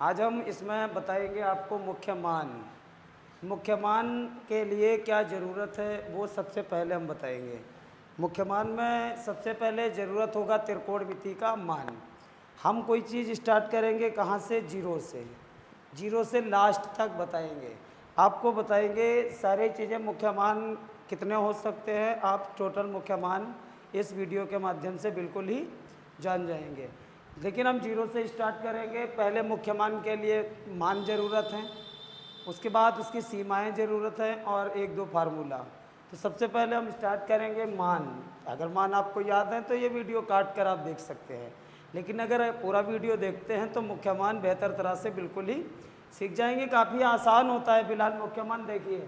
आज हम इसमें बताएंगे आपको मुख्य मान। मुख्य मान के लिए क्या ज़रूरत है वो सबसे पहले हम बताएंगे। मुख्य मान में सबसे पहले ज़रूरत होगा त्रिकोणमिति का मान। हम कोई चीज़ स्टार्ट करेंगे कहाँ से? जीरो से लास्ट तक बताएंगे। आपको बताएंगे सारे चीज़ें मुख्य मान कितने हो सकते हैं। आप टोटल मुख्य मान इस वीडियो के माध्यम से बिल्कुल ही जान जाएंगे। लेकिन हम जीरो से स्टार्ट करेंगे। पहले मुख्य मान के लिए मान ज़रूरत है, उसके बाद उसकी सीमाएं ज़रूरत है और एक दो फार्मूला। तो सबसे पहले हम स्टार्ट करेंगे मान। अगर मान आपको याद है तो ये वीडियो काट कर आप देख सकते हैं, लेकिन अगर पूरा वीडियो देखते हैं तो मुख्य मान बेहतर तरह से बिल्कुल ही सीख जाएंगे। काफ़ी आसान होता है। फिलहाल मुख्य मान देखिए।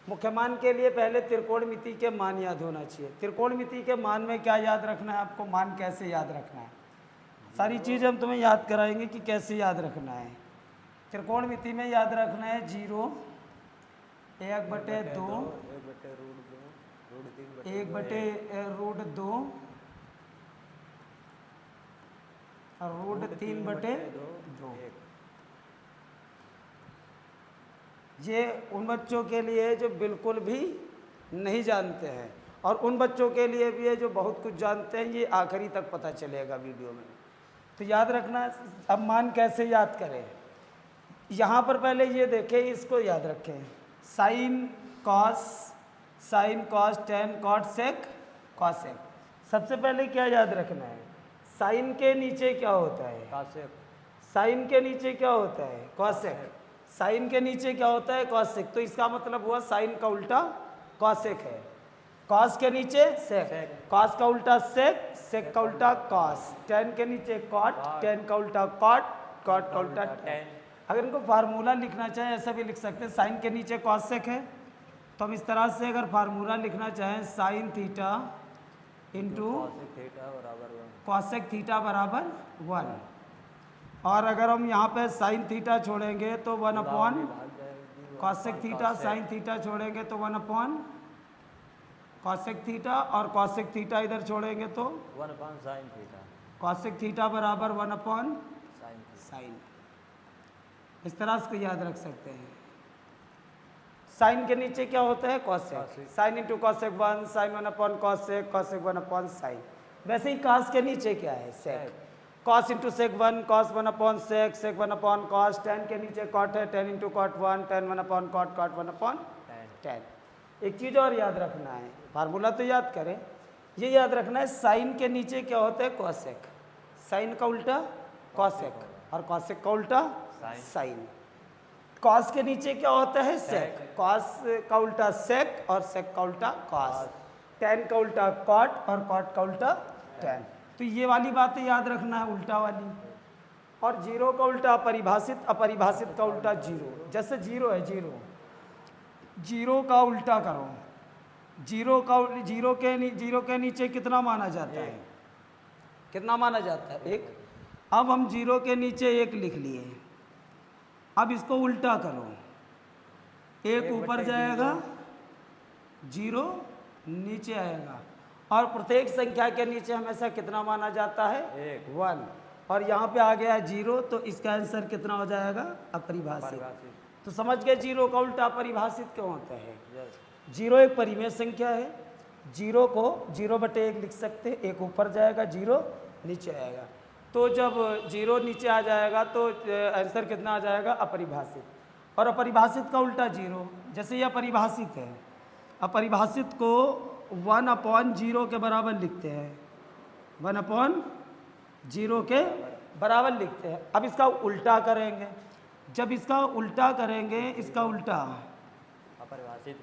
मुख्य मान के लिए पहले त्रिकोणमिति के मान याद होना चाहिए। त्रिकोणमिति के मान में क्या याद रखना है आपको? मान कैसे याद रखना है, सारी चीज़ हम तुम्हें याद कराएंगे कि कैसे याद रखना है। त्रिकोणमिति में याद रखना है 0, 1/2, 1/√2 और √3/2। ये उन बच्चों के लिए जो बिल्कुल भी नहीं जानते हैं और उन बच्चों के लिए भी है जो बहुत कुछ जानते हैं। ये आखिरी तक पता चलेगा वीडियो में। तो याद रखना। अब मान कैसे याद करें? यहाँ पर पहले ये देखें, इसको याद रखें। Sine cos tan cot sec cosec. सबसे पहले क्या याद रखना है? साइन के नीचे क्या होता है? कॉसेक। साइन के नीचे क्या होता है? कॉसेक। साइन के नीचे क्या होता है? कॉसेक। तो इसका मतलब हुआ साइन का उल्टा कॉसेक है। कॉस के नीचे सेक, कॉस का उल्टा सेक, सेक का उल्टा कॉस। टेन के नीचे कॉट, टेन का उल्टा कॉट, कॉट का उल्टा टेन। अगर इनको फार्मूला लिखना चाहें ऐसा भी लिख सकते हैं। साइन के नीचे कॉस सेक है तो हम इस तरह से अगर फार्मूला लिखना चाहें sine theta into cosec theta बराबर 1। और अगर हम यहाँ पे साइन थीटा छोड़ेंगे तो 1/, कॉसेक थीटा, साइन थीटा छोड़ेंगे तो 1/, कॉसेक थीटा, और कॉसेक थीटा इधर छोड़ेंगे तो 1/sin थीटा। कॉसेक थीटा बराबर 1/sin। इस तरह से याद रख सकते हैं। साइन के नीचे क्या होता है? Cosec. Sine into cosec 1, sine 1/, cosec, cosec 1/sin। वैसे ही कॉस के नीचे क्या है? Sec. Cos into sec 1, cos 1/सेक, सेक 1/कॉस। टेन के नीचे कॉट है, टेन इंटू कॉट 1, टेन 1/कॉट, कॉट 1/10। एक चीज़ और याद रखना है, फार्मूला तो याद करें, ये याद रखना है साइन के नीचे क्या होता है? कॉसेक। साइन का उल्टा कॉसेक और कॉसेक का उल्टा साइन। कॉस के नीचे क्या होता है? सेक। कॉस का उल्टा सेक और सेक का उल्टा कॉस। टेन का उल्टा कॉट और कॉट का उल्टा टेन। तो ये वाली बातें याद रखना है, उल्टा वाली। और जीरो का उल्टा अपरिभाषित, अपरिभाषित का उल्टा जीरो। जैसे जीरो है, जीरो का उल्टा करो। जीरो के नीचे कितना माना जाता है? कितना माना जाता है? 1। अब हम जीरो के नीचे 1 लिख लिए। अब इसको उल्टा करो, 1 ऊपर जाएगा, जीरो नीचे आएगा। और प्रत्येक संख्या के नीचे हमेशा कितना माना जाता है? 1। और यहाँ पे आ गया है 0, तो इसका आंसर कितना हो जाएगा? अपरिभाषित। तो समझ गए जीरो का उल्टा अपरिभाषित क्यों होता है? जीरो एक परिमेय संख्या है। जीरो को 0/1 लिख सकते हैं। 1 ऊपर जाएगा, जीरो नीचे आएगा। तो जब जीरो नीचे आ जाएगा तो आंसर कितना आ जाएगा? अपरिभाषित। और अपरिभाषित का उल्टा जीरो। जैसे ये अपरिभाषित है, अपरिभाषित को 1/0 के बराबर लिखते हैं। 1/0 के बराबर लिखते हैं। अब इसका उल्टा करेंगे। जब इसका उल्टा करेंगे, इसका उल्टा अपरिभाषित,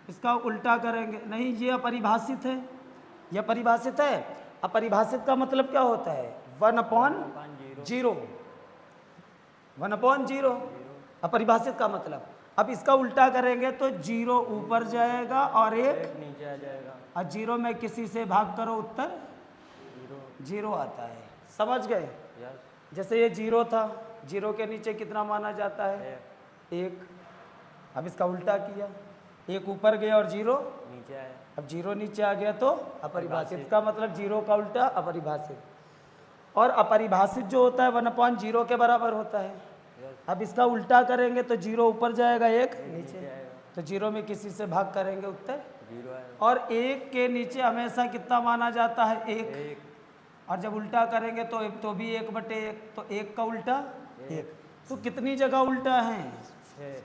इसका उल्टा करेंगे, नहीं ये अपरिभाषित है, यह परिभाषित है। अपरिभाषित का मतलब क्या होता है? 1/0, 1/0 अपरिभाषित का मतलब। अब इसका उल्टा करेंगे तो 0 ऊपर जाएगा और 1 नीचे आ जाएगा। और 0 में किसी से भाग करो, उत्तर 0 आता है। समझ गए? जैसे ये 0 था, 0 के नीचे कितना माना जाता है? 1। अब इसका उल्टा किया, 1 ऊपर गया और 0 नीचे आया। अब 0 नीचे आ गया तो अपरिभाषित का मतलब 0 का उल्टा अपरिभाषित। और अपरिभाषित जो होता है 1/0 के बराबर होता है। यस अब इसका उल्टा करेंगे तो जीरो ऊपर जाएगा, एक नीचे, नीचे आएगा तो जीरो में किसी से भाग करेंगे उत्तर, 0 आएगा और एक के नीचे हमेशा कितना माना जाता है, एक, 1 और जब उल्टा करेंगे तो भी 1/1, तो एक का उल्टा एक। तो कितनी जगह उल्टा है, 6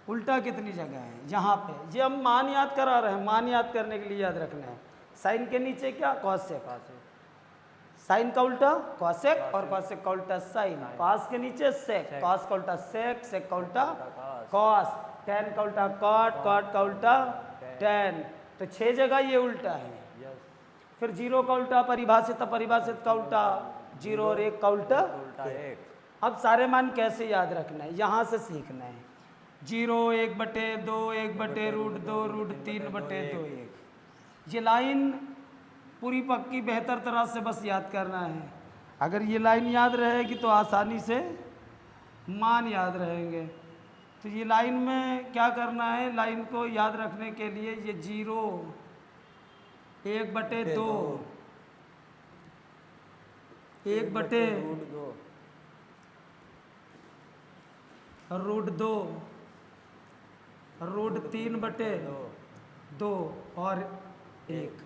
उल्टा कितनी जगह है, यहाँ पे। ये हम मान याद करा रहे हैं, मान याद करने के लिए याद रखना है। साइन के नीचे क्या, कॉसेक, साइन का उल्टा कॉसेक, और कॉसेक का उल्टा साइन। कॉस के नीचे सेक, कॉस का उल्टा सेक, सेक का उल्टा कॉस, टेन का उल्टा कॉट, कॉट का उल्टा टेन। तो 6 जगह ये उल्टा है। यस फिर जीरो का उल्टा परिभाषित, अपरिभाषित का उल्टा जीरो, और एक का उल्टा उल्टा 1 अब सारे मान कैसे याद रखना है, यहाँ से सीखना है। 0 1/2, 1/√2, √3/2 1। ये लाइन पूरी पक्की बेहतर तरह से बस याद करना है। अगर ये लाइन याद रहेगी तो आसानी से मान याद रहेंगे। तो ये लाइन में क्या करना है, लाइन को याद रखने के लिए ये 0 1/2, 1/√2 √3/2 और 1।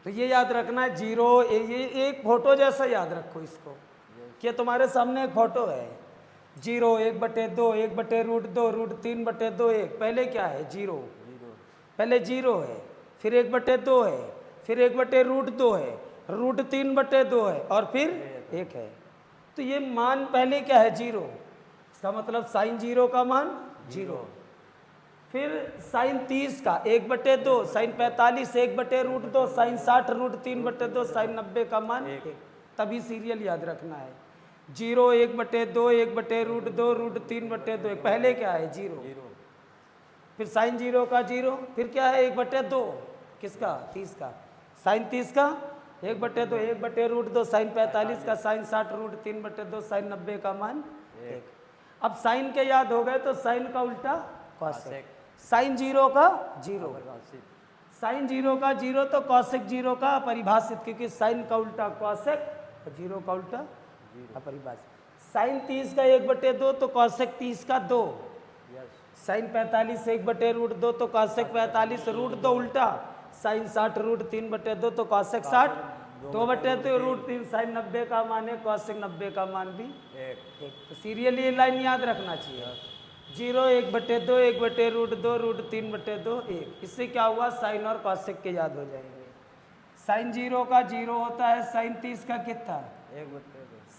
तो ये याद रखना है 0, ये एक फोटो जैसा याद रखो इसको, कि तुम्हारे सामने एक फोटो है। 0 1/2, 1/√2, √3/2 1। पहले क्या है, 0, पहले 0 है, फिर 1/2 है, फिर 1/√2 है, √3/2 है, और फिर 1 है। तो ये मान पहले क्या है, 0। इसका मतलब साइन 0 का मान 0। फिर साइन 30 का 1/2, साइन 45 1/√2, साइन 60 √3/2, साइन 90 का मान 1। तभी सीरियल याद रखना है। 0 1/2, 1/√2, √3/2 1। पहले क्या है, 0, फिर साइन 0 का 0, फिर क्या है 1/2, किसका, 30 का, साइन 30 का 1/2, 1/√2, साइन 45 का, साइन 60 √3/2, साइन 90 का मान 1। अब साइन के याद हो गए तो साइन का उल्टा कॉसेक, साइन 0 का 0, साइन 0 का 0 तो कॉसेक 0 का अपरिभाषित, क्योंकि साइन का उल्टा कॉसेक और 0 का उल्टा अपरिभाषित। साइन 30 का 1/2 तो कॉसेक 30 का 2, साइन 45 1/√2 तो कॉसेक 45 √2 उल्टा, साइन 60 √3/2 तो कॉसेक 60 2/2 √3, साइन 90 का मान है, कॉसेक 90 का मान भी 1। तो सीरियली ये लाइन याद रखना चाहिए। 0 1/2, 1/√2, √3/2 1। इससे क्या हुआ, साइन और कॉसेक के याद हो जाएंगे। साइन 0 का 0 होता है, साइन 30 का कितना, 1/2,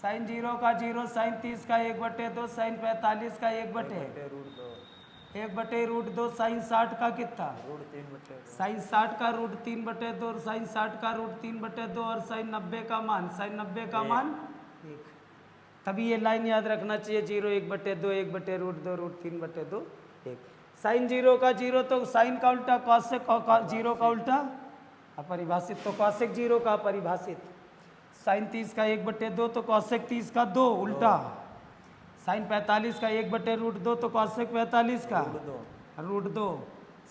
साइन 0 का 0, साइन 30 का 1/2, साइन 45 का 1/√2, साइन 60 का कितना, √3/2, साइन 60 का √3/2, और साइन 60 का √3/2, और साइन 90 का मान, साइन 90 का मान 1। तभी ये लाइन याद रखना चाहिए, 0 1/2, 1/√2, √3/2 1। साइन 0 का 0 तो साइन का उल्टा कॉसेक, और 0 का उल्टा अपरिभाषित, तो कॉसेक 0 का अपरिभाषित। साइन 30 का 1/2 तो कॉसेक 30 का 2 उल्टा, साइन 45 का 1/√2 तो कॉसेक 45 का √2,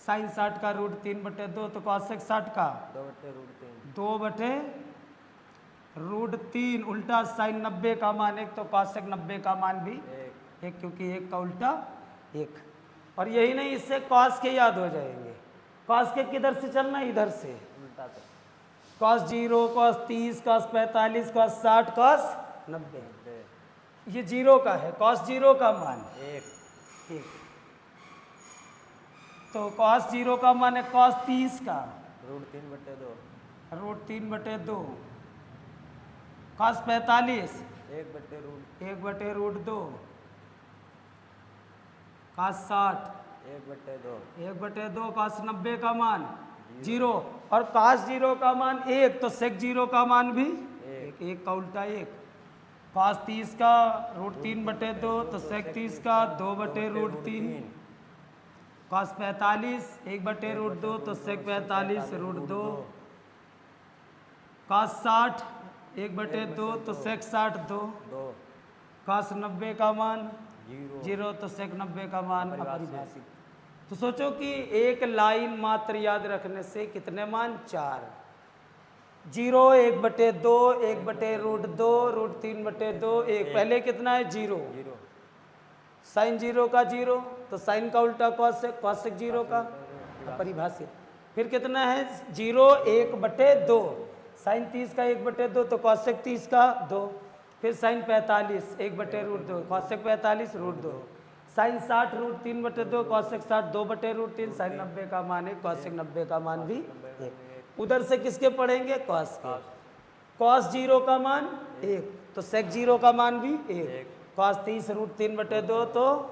साइन 60 का √3/2 तो कॉसेक 60 का 2/√3 उल्टा, साइन 90 का मान 1 तो कॉसेक 90 का मान भी 1, क्योंकि 1 का उल्टा 1। और यही नहीं, इससे कॉस के याद हो जाएंगे। कॉस के किधर से चलना, इधर से, cos 0, cos 30, cos 45, cos 60, cos 90। ये 0 का है, कॉस 0 का मान 1। तो कॉस 0 का मान है कॉस 30 का √3/2, कॉस 45 1/√2, कॉस 60 1/2, कॉस 90 का मान 0, और कॉस 0 का मान 1 तो सेक 0 का मान भी 1 का उल्टा 1। कॉस 30 का √3/2 तो सेक 30 का 2/√3, कॉस 45 1/√2 तो सेक 45 √2, कॉस 60 1/2 तो सेक 60 2, कॉस 90 का मान 0 तो सेक 90 का मान अपरिभाषित। तो सोचो कि एक लाइन मात्र याद रखने से कितने मान, 4। जीरो 1/2 1/√2 √3/2 1 पहले कितना है जीरो, जीरो साइन जीरो का जीरो तो साइन का उल्टा कॉसेक, कॉसेक जीरो का अपरिभाषित। फिर कितना है जीरो 1/2 साइन 30 का 1/2 तो कॉसेक 30 का 2। फिर sine 45 1/√2 cosec 45 √2 sine 60 √3/2 cosec 60 2/√3 sine 90 का मान है कॉसेक 90 का मान भी 1। उधर से किसके पढ़ेंगे कॉस के, कॉस जीरो का मान 1 तो सेक जीरो का मान भी 1। कॉस 30 √3/2 तो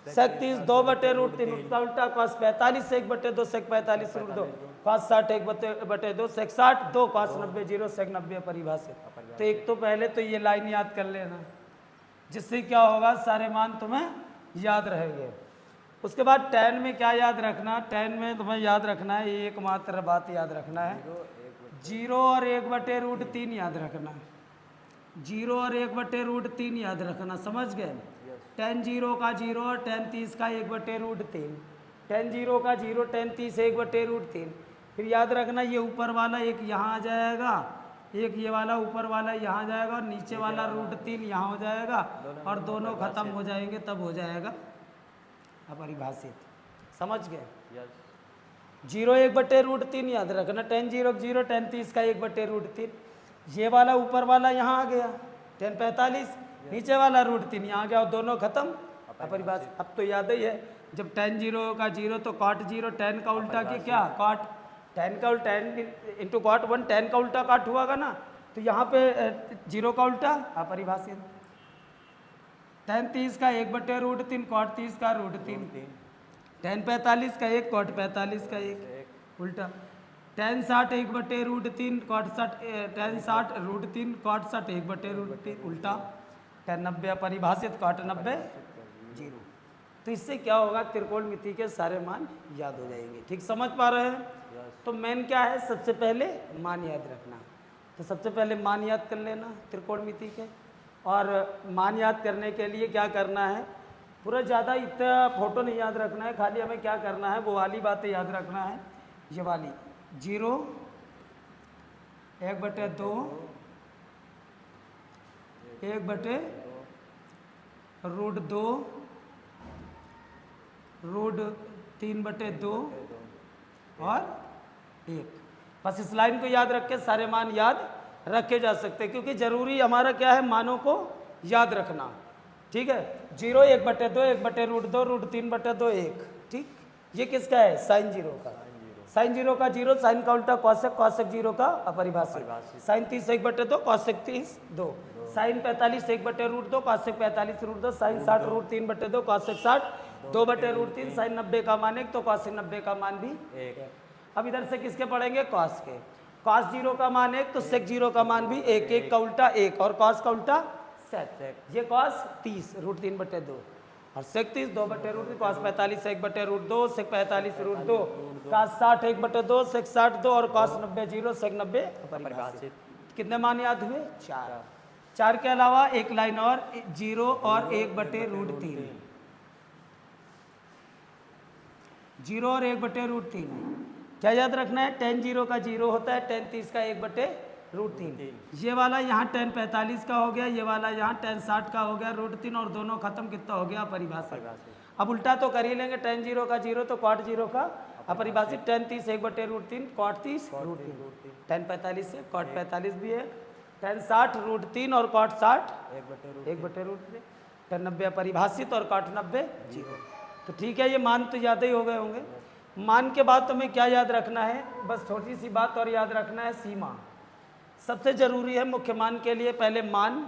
सेक 30 2/√3 उसका उल्टा कॉस 45 1/2 सेक 45 √2 कॉस 60 1/2 सेक 60 2 कॉस 90 जीरो सेक 90 परिभाषित। तो एक तो पहले तो ये लाइन याद कर लेना, जिससे क्या होगा सारे मान तुम्हें याद रहेंगे। उसके बाद tan में क्या याद रखना, tan में तुम्हें याद रखना है एकमात्र बात याद रखना है जीरो और 1/√3 याद रखना, जीरो और 1/√3 याद रखना, समझ गए। tan जीरो का जीरो और tan 30 का 1/√3 tan जीरो का जीरो tan 30 1/√3। फिर याद रखना ये ऊपर वाला एक यहाँ आ जाएगा, एक ये वाला ऊपर वाला यहाँ जाएगा और नीचे वाला √3 यहाँ हो जाएगा और दोनों खत्म हो जाएंगे तब हो जाएगा अपरिभाषित, समझ गए। जीरो 1/√3 याद रखना, tan जीरो जीरो tan 30 का 1/√3 ये वाला ऊपर वाला यहाँ आ गया tan 45 नीचे वाला √3 यहाँ आ गया और दोनों खत्म अपरिभाषित। अब तो याद ही है जब tan जीरो का जीरो तो cot जीरो tan का उल्टा की क्या cot tan का उल्टा इंटू cot 1 tan का उल्टा काट हुआ ना, तो यहाँ पे जीरो का उल्टा अपरिभाषित। tan 30 का 1/√3 cot 30 का √3 tan 45 का 1 cot 45 का 1 उल्टा tan 60 1/√3 cot 60 tan 60 √3 cot 60 1/√3 उल्टा tan 90 अपरिभाषित cot 90 जीरो। तो इससे क्या होगा त्रिकोणमिति के सारे मान याद हो जाएंगे। ठीक समझ पा रहे हैं। तो मेन क्या है सबसे पहले मान याद रखना, तो सबसे पहले मान याद कर लेना त्रिकोणमिति के। और मान याद करने के लिए क्या करना है, पूरा ज़्यादा इतना फोटो नहीं याद रखना है, खाली हमें क्या करना है वो वाली बातें याद रखना है। ये वाली जीरो 1/2 1/√2 √3/2 और 1। बस इस लाइन को याद रख के सारे मान याद रखे जा सकते हैं, क्योंकि जरूरी हमारा क्या है मानों को याद रखना। ठीक है, जीरो 1/2 1/√2 √3/2 1। ठीक, ये किसका है साइन जीरो का, साइन जीरो का जीरो साइन का उल्टा कॉसेक, कॉसेक जीरो का अपरिभाषित। Sine 30 1/2 cosec 30 2 sine 45 1/√2 cosec 45 √2 sine 60 √3/2 cosec 60 2/√3 sine 90 का मान 1 तो कॉसेक 90 का मान भी 1। अब इधर से किसके पढ़ेंगे कॉस के, कॉस जीरो का मान 1 तो सेक जीरो का मान भी 1 1 का उल्टा 1 और कॉस का उल्टा सेक। ये कॉस 30 √3/2 और सेक 30 2/√3 कॉस 45 1/√2 सेक 45 √2 कॉस 60 1/2 सेक 60 2 और कॉस 90 जीरो सेक 90 अपरिभाषित। कितने मान याद हुए 4। 4 के अलावा एक लाइन और जीरो और 1/√3 जीरो और 1/√3 क्या याद रखना है, tan जीरो का जीरो होता है tan 30 का 1/√3। ये वाला यहाँ tan 45 का हो गया, ये वाला यहाँ tan 60 का हो गया √3 और दोनों खत्म कितना हो गया अपरिभाषित। अब उल्टा तो कर ही लेंगे, tan जीरो का जीरो तो cot जीरो का अपरिभाषित tan 30 1/√3 cot 30 √3 tan 45 से cot 45 भी है tan 60 √3 और cot 60 1/√3 tan 90 अपरिभाषित और cot 90 जीरो। तो ठीक है, ये मान तो याद ही हो गए होंगे। मान के बाद तुम्हें क्या याद रखना है, बस थोड़ी सी बात और याद रखना है, सीमा सबसे जरूरी है मुख्य मान के लिए। पहले मान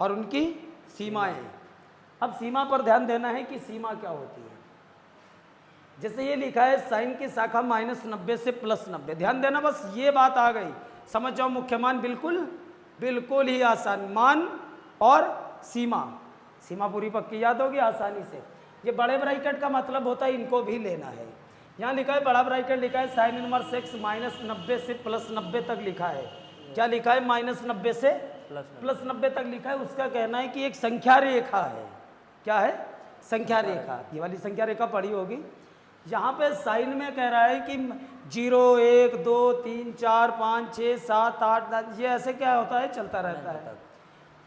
और उनकी सीमाएं। अब सीमा पर ध्यान देना है कि सीमा क्या होती है। जैसे ये लिखा है साइन की शाखा -90 से +90, ध्यान देना, बस ये बात आ गई, समझ जाओ मुख्य मान बिल्कुल बिल्कुल ही आसान। मान और सीमा, सीमा पूरी पक्की याद होगी आसानी से। ये बड़े ब्रैकेट का मतलब होता है इनको भी लेना है। यहाँ लिखा है बड़ा ब्रैकेट लिखा है साइन इनवर्स x -90 से +90 तक लिखा है। क्या लिखा है -90 से +90 तक लिखा है। उसका कहना है कि एक संख्या रेखा है। क्या है संख्या रेखा, ये वाली संख्या रेखा पढ़ी होगी। यहाँ पे साइन में कह रहा है कि 0 1 2 3 4 5 6 7 8 9 ये ऐसे क्या होता है, चलता रहता है।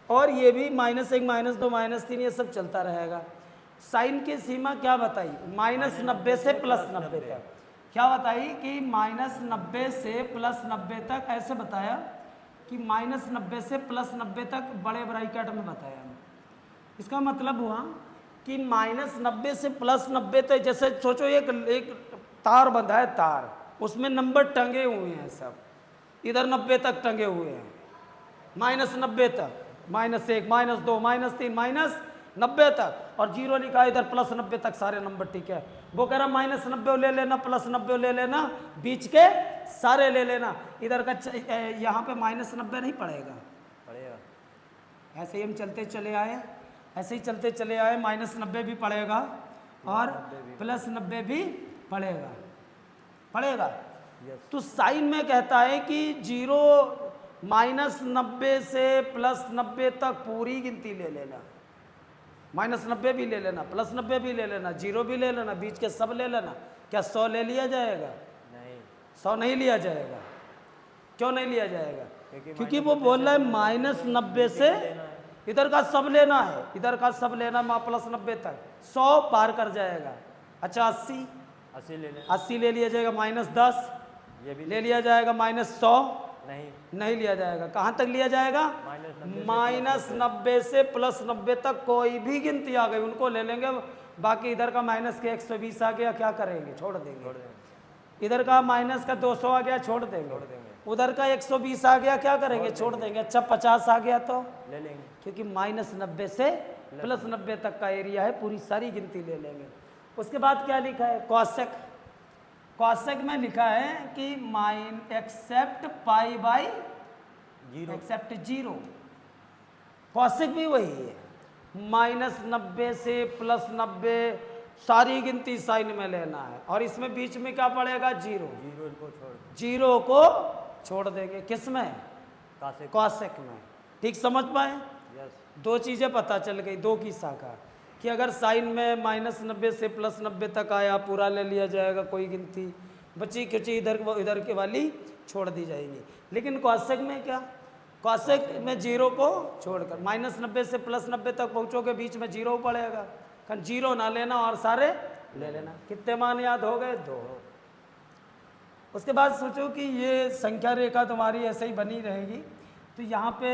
और ये भी -1 -2 -3 ये सब चलता रहेगा। साइन की सीमा क्या बताई, -90 से +90 तक। क्या बताई कि -90 से +90 तक, ऐसे बताया कि -90 से +90 तक बड़े ब्रैकेट में बताया। इसका मतलब हुआ कि -90 से +90 तक, जैसे सोचो एक तार बंधा है, तार उसमें नंबर टंगे हुए हैं, सब इधर 90 तक टंगे हुए हैं, -90 तक, -1 -2 -3 -90 तक, और 0 लिखा है इधर +90 तक, सारे नंबर ठीक है। वो कह रहा -90 ले लेना, +90 ले लेना, बीच के सारे ले लेना। इधर का यहाँ पे -90 नहीं पड़ेगा, पड़ेगा। ऐसे ही हम चलते चले आए, ऐसे ही चलते चले आए, -90 भी पड़ेगा और +90 भी पड़ेगा, पड़ेगा। तो साइन में कहता है कि 0 -90 से +90 तक पूरी गिनती ले लेना, -90 भी ले लेना, +90 भी ले लेना, 0 भी ले लेना, बीच के सब ले लेना। क्या 100 ले लिया जाएगा? नहीं, 100 नहीं लिया जाएगा। क्यों नहीं लिया जाएगा? क्योंकि वो बोल रहा है -90 से इधर का सब लेना है, इधर का सब लेना, +90 तक 100 पार कर जाएगा। अच्छा 80 ले लें, 80 ले लिया जाएगा, -10 ये भी ले लिया जाएगा, -100 नहीं, नहीं लिया जाएगा। कहाँ तक लिया जाएगा? -90 से +90 तक कोई भी गिनती आ गई उनको ले लेंगे। बाकी इधर का माइनस के 120 आ गया, क्या करेंगे? छोड़ देंगे। इधर का माइनस का 200 आ गया, छोड़ देंगे। उधर का 120 आ गया, क्या करेंगे? छोड़ देंगे। अच्छा 50 आ गया तो ले लेंगे, क्योंकि -90 से +90 तक का एरिया है, पूरी सारी गिनती ले लेंगे। उसके बाद क्या लिखा है? कॉसेक। कॉसेक में लिखा है कि except pi by except 0। Cosec भी वही है, -90 से +90 सारी गिनती साइन में लेना है, और इसमें बीच में क्या पड़ेगा? 0। 0 को छोड़ देंगे। किस में? कॉसेक में। ठीक समझ पाए? दो चीज़ें पता चल गई, दो की शाखा, कि अगर साइन में -90 से +90 तक आया पूरा ले लिया जाएगा, कोई गिनती बची खुची इधर के वाली छोड़ दी जाएगी। लेकिन कॉसेक में क्या? कॉसेक में 0 को छोड़कर -90 से +90 तक पहुँचोगे, बीच में 0 पड़ेगा, कारण 0 ना लेना और सारे ले लेना। कितने मान याद हो गए? 2। उसके बाद सोचो कि ये संख्या रेखा तुम्हारी ऐसे ही बनी रहेगी, तो यहाँ पे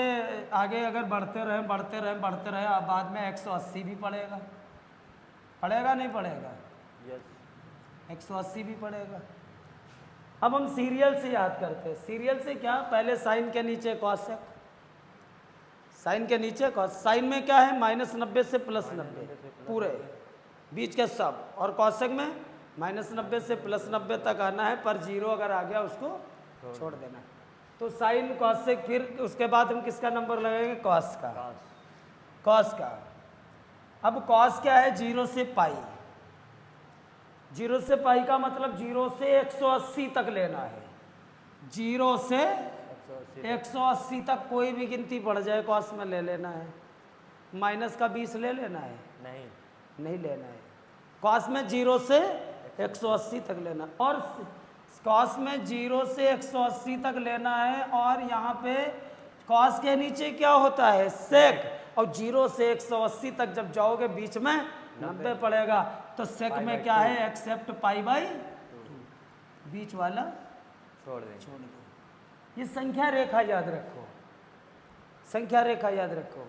आगे अगर बढ़ते रहे बढ़ते रहे बढ़ते रहे, अब बाद में 180 भी पड़ेगा। पड़ेगा नहीं पड़ेगा? 180 भी पड़ेगा। अब हम सीरियल से याद करते हैं। सीरियल से क्या? पहले साइन के नीचे कॉसेक, साइन के नीचे कॉस। साइन में क्या है? -90 से +90 पूरे बीच के सब, और कॉसेक में -90 से +90 तक आना है, पर 0 अगर आ गया उसको छोड़ देना। तो साइन कॉसेक, फिर उसके बाद हम किसका नंबर लगाएंगे? कॉस का। कॉस का। अब कॉस क्या है? 0 से पाई। 0 से पाई का मतलब 0 से 180 तक लेना है। 0 से 180 तक कोई भी गिनती बढ़ जाए कॉस में ले लेना है। माइनस का 20 ले लेना है? नहीं लेना है। कॉस में 0 से 180 तक लेना, और कॉस में 0 से 180 तक लेना है, और यहाँ पे कॉस के नीचे क्या होता है? सेक। और 0 से 180 तक जब जाओगे बीच में 90 पड़ेगा, तो सेक में क्या है? एक्सेप्ट पाई बाई 2, बीच वाला छोड़ दो। ये संख्या रेखा याद रखो, संख्या रेखा याद रखो।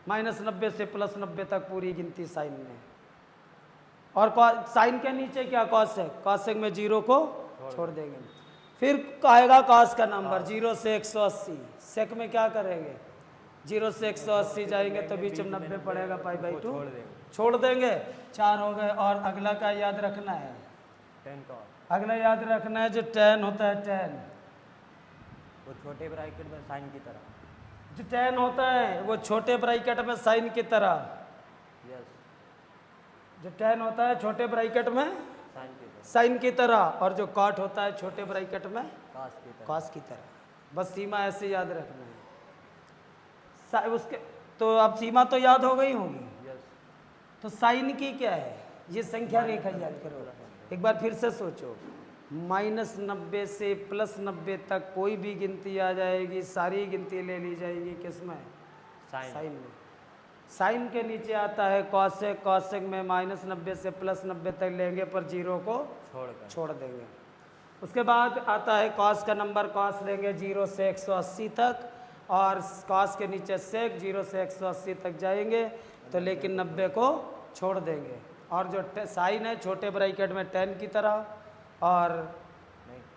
-90 से +90 तक पूरी गिनती साइन में, और साइन के नीचे क्या? कॉसेक। कॉसेक में 0 को छोड़ देंगे। फिर आएगा कॉस का नंबर 0 से 180। सेक में क्या करेंगे? 0 से 180 जाएंगे तो बीच में 90 पड़ेगा, पाई बाई 2 छोड़ देंगे। 4 हो गए। और अगला का याद रखना है, 10 का। अगला याद रखना है जो 10 होता है, 10 वो छोटे ब्रैकेट में साइन की तरह, जो 10 होता है वो छोटे ब्रैकेट में साइन की तरह। जो 10 होता है छोटे ब्रैकेट में साइन की तरह, और जो कॉट होता है छोटे ब्रैकेट में कॉस की तरह। बस सीमा ऐसे याद रखना है उसके। तो अब सीमा तो याद हो गई होगी। तो साइन की क्या है? ये संख्या रेखा याद करो। एक बार फिर से सोचो, -90 से +90 तक कोई भी गिनती आ जाएगी, सारी गिनती ले ली जाएगी किसमें? साइन में। साइन के नीचे आता है कॉसेक, कॉसेक में -90 से +90 तक लेंगे पर जीरो को छोड़ देंगे। उसके बाद आता है कॉस का नंबर, कॉस लेंगे 0 से 180 तक, और कॉस के नीचे सेक 0 से 180 तक जाएंगे तो लेकिन 90 को छोड़ देंगे। और जो साइन है छोटे ब्रैकेट में tan की तरह, और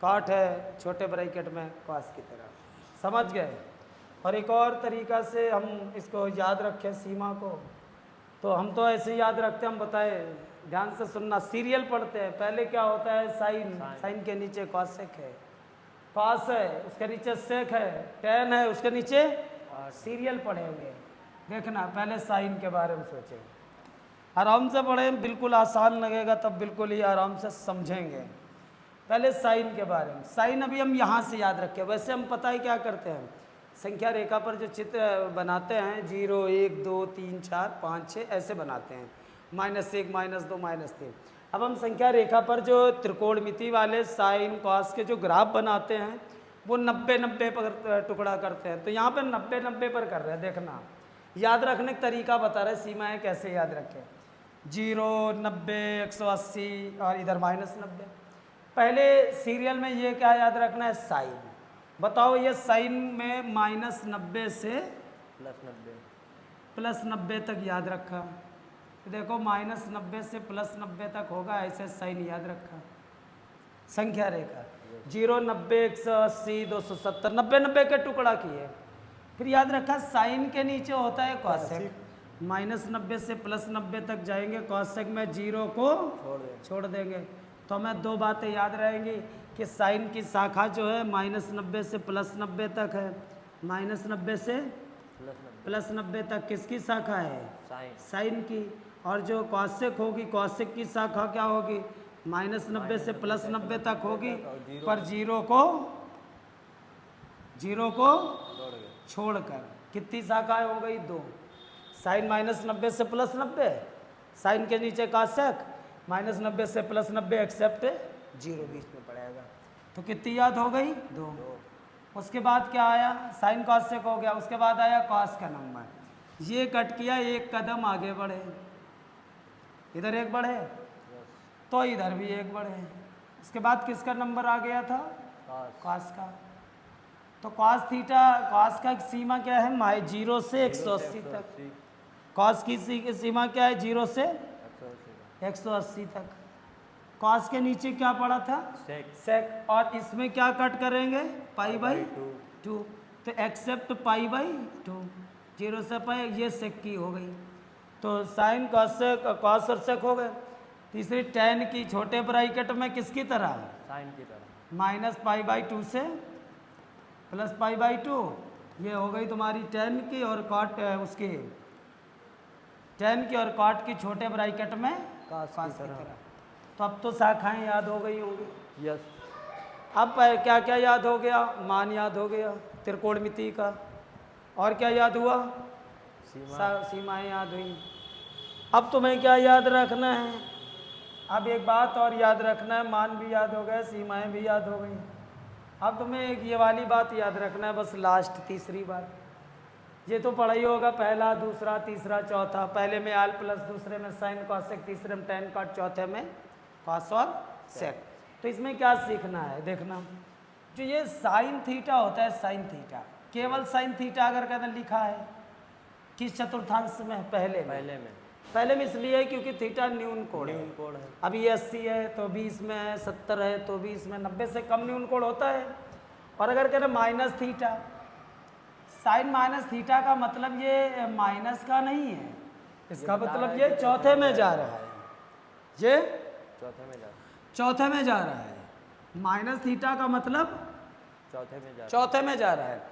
कॉट है छोटे ब्रैकेट में कॉस की तरह। समझ गए? और एक और तरीका से हम इसको याद रखें सीमा को, तो हम तो ऐसे याद रखते हैं, हम बताए, ध्यान से सुनना, सीरियल पढ़ते हैं। पहले क्या होता है? साइन, साइन के नीचे कॉसेक है, कॉस है उसके नीचे सेक है, tan है उसके नीचे सीरियल पढ़ेंगे। देखना, पहले साइन के बारे में सोचें, आराम से पढ़ें, बिल्कुल आसान लगेगा, तब बिल्कुल ही आराम से समझेंगे। पहले साइन के बारे में, साइन अभी हम यहाँ से याद रखें। वैसे हम पता है क्या करते हैं, संख्या रेखा पर जो चित्र बनाते हैं 0 1 2 3 4 5 6 ऐसे बनाते हैं, -1 -2 -3। अब हम संख्या रेखा पर जो त्रिकोणमिति वाले साइन कॉस के जो ग्राफ बनाते हैं वो 90-90 पर टुकड़ा करते हैं। तो यहाँ पे 90-90 पर कर रहे हैं। देखना, याद रखने का तरीका बता रहे, सीमाएं कैसे याद रखें। 0 90 180 और इधर -90। पहले सीरियल में ये क्या याद रखना है? साइन। बताओ, ये साइन में -90 से +90 तक याद रखा। देखो -90 से +90 तक होगा, ऐसे साइन याद रखा। संख्या रेखा 0 90 180 270 90-90 के टुकड़ा किए। फिर याद रखा साइन के नीचे होता है कॉसेक, -90 से +90 तक जाएंगे, कॉसेक में 0 को छोड़ देंगे। तो हमें दो बातें याद रहेंगी कि साइन की शाखा जो है -90 से +90 तक है, -90 से +90 तक किसकी शाखा है? साइन की। और जो कॉसेक होगी, कॉसेक की शाखा क्या होगी? -90 से +90 तक होगी, पर 0 को छोड़कर। कितनी शाखाएं हो गई? 2। साइन -90 से +90, साइन के नीचे कॉसेक, -90 से +90 एक्सेप्ट 0 बीच में पड़ेगा। तो कितनी याद हो गई? 2। उसके बाद क्या आया? साइन कॉसेक हो गया। उसके बाद आया कॉस का नंबर। ये कट किया, एक कदम आगे बढ़े, इधर एक बढ़े तो इधर भी एक बढ़े। उसके बाद किसका नंबर आ गया था? कॉस का। तो कॉस थीटा, कॉस का सीमा क्या है? 0 से 180 तक। कॉस की सीमा क्या है? 0 से 180 तक। कॉस के नीचे क्या पड़ा था? सेक। और इसमें क्या कट करेंगे? π/2। तो एक्सेप्ट π/2, 0 से पाई, ये सेक की हो गई। तो साइन कॉसेक, कॉस और सेक हो गए। तीसरी tan की छोटे ब्रैकेट में किसकी तरह? साइन की तरह। -π/2 से +π/2, ये हो गई तुम्हारी tan की, और कॉट उसकी tan की और कॉट की छोटे ब्रैकेट में कॉस कॉस की की तरह। तरह। तो अब तो शाखाएं याद हो गई होंगी। यस। अब क्या क्या याद हो गया? मान याद हो गया त्रिकोणमिति का, और क्या याद हुआ? सीमाएं याद हुई। अब तुम्हें क्या याद रखना है? अब एक बात और याद रखना है, मान भी याद हो गए, सीमाएं भी याद हो गई। अब तुम्हें एक ये वाली बात याद रखना है, बस लास्ट तीसरी बात। ये तो पढ़ा ही होगा, पहला दूसरा तीसरा चौथा। पहले में आल प्लस, दूसरे में साइन कॉसेक, तीसरे में tan कॉट, चौथे में कॉस और सेक। तो इसमें क्या सीखना है? देखना, जो ये साइन थीटा होता है, साइन थीटा, केवल साइन थीटा अगर कहते लिखा है किस चतुर्थांश में? पहले में इसलिए क्योंकि थीटा न्यून कोण है। अभी ये 80 है तो 20 में है, 70 है तो 20 में, 90 से कम न्यून कोण होता है। और अगर कह रहे minus theta, sine minus theta का मतलब ये माइनस का नहीं है, इसका मतलब ये चौथे में जा रहा है, ये चौथे में जा रहा है। माइनस थीटा का मतलब चौथे में जा रहा है।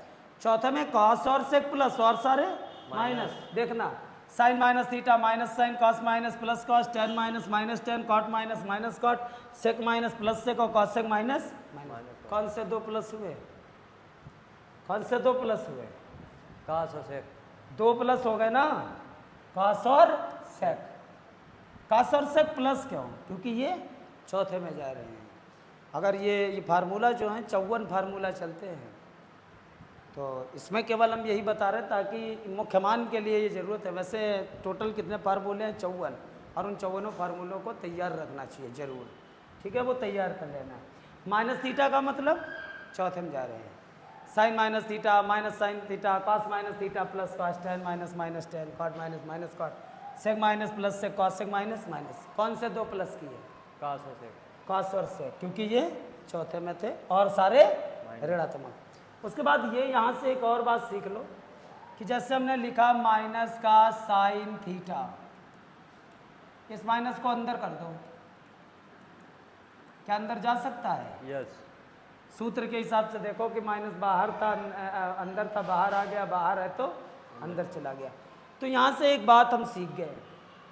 चौथे में कॉस और सेक प्लस और सारे माइनस। देखना, sine minus theta minus sine, cos minus plus cos, tan minus minus tan, cot minus minus cot, sec minus plus sec और कॉस सेक माइनस माइनस। कौन से 2 प्लस हुए? कौन से 2 प्लस हुए? कॉस और सेक 2 प्लस हो गए ना, कॉस और सेक। कॉस और सेक प्लस क्यों? क्योंकि ये चौथे में जा रहे हैं। अगर ये फार्मूला जो है 54 फार्मूला चलते हैं, तो इसमें केवल हम यही बता रहे हैं ताकि मुख्य मान के लिए ये ज़रूरत है। वैसे टोटल कितने फार्मूले हैं? 54, और उन 54 फार्मूलों को तैयार रखना चाहिए ज़रूर, ठीक है, वो तैयार कर लेना है। माइनस थीटा का मतलब चौथे में जा रहे हैं। Sine minus theta, minus sine theta, cos minus theta plus cos, tan minus minus tan, cot minus minus cot, sec minus plus sec, cosec minus minus. कौन से दो प्लस किए? काश हो से कॉस और सेक, क्योंकि ये चौथे में थे और सारे ऋणात्मक। उसके बाद ये यहाँ से एक और बात सीख लो कि जैसे हमने लिखा माइनस का साइन थीटा, इस माइनस को अंदर कर दो, क्या अंदर जा सकता है? यस। सूत्र के हिसाब से देखो कि माइनस बाहर था, अंदर था, बाहर आ गया, बाहर है तो अंदर चला गया। तो यहाँ से एक बात हम सीख गए,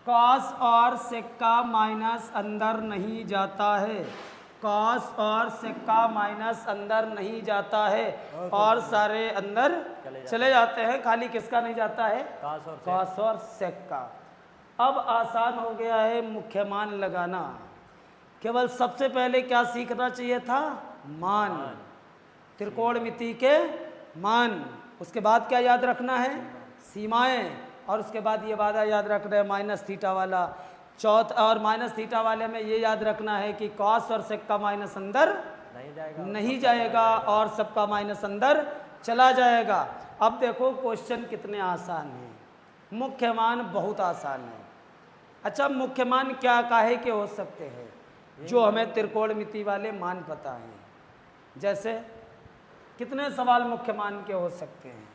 कॉस और सेक का माइनस अंदर नहीं जाता है, कॉस और सेक का माइनस अंदर नहीं जाता है, और सारे अंदर चले जाते हैं। खाली किसका नहीं जाता है? कॉस और सेक का। अब आसान हो गया है मुख्य मान लगाना। केवल सबसे पहले क्या सीखना चाहिए था? मान, त्रिकोणमिति के मान। उसके बाद क्या याद रखना है? सीमाएं। और उसके बाद ये वादा याद रखना है माइनस थीटा वाला। और माइनस थीटा वाले में ये याद रखना है कि कॉस और सेक का माइनस अंदर नहीं जाएगा और सबका माइनस अंदर चला जाएगा। अब देखो क्वेश्चन कितने आसान हैं। मुख्य मान बहुत आसान है। अच्छा, मुख्य मान क्या काहे के हो सकते हैं? जो हमें त्रिकोणमिति वाले मान पता हैं। जैसे कितने सवाल मुख्य मान के हो सकते हैं,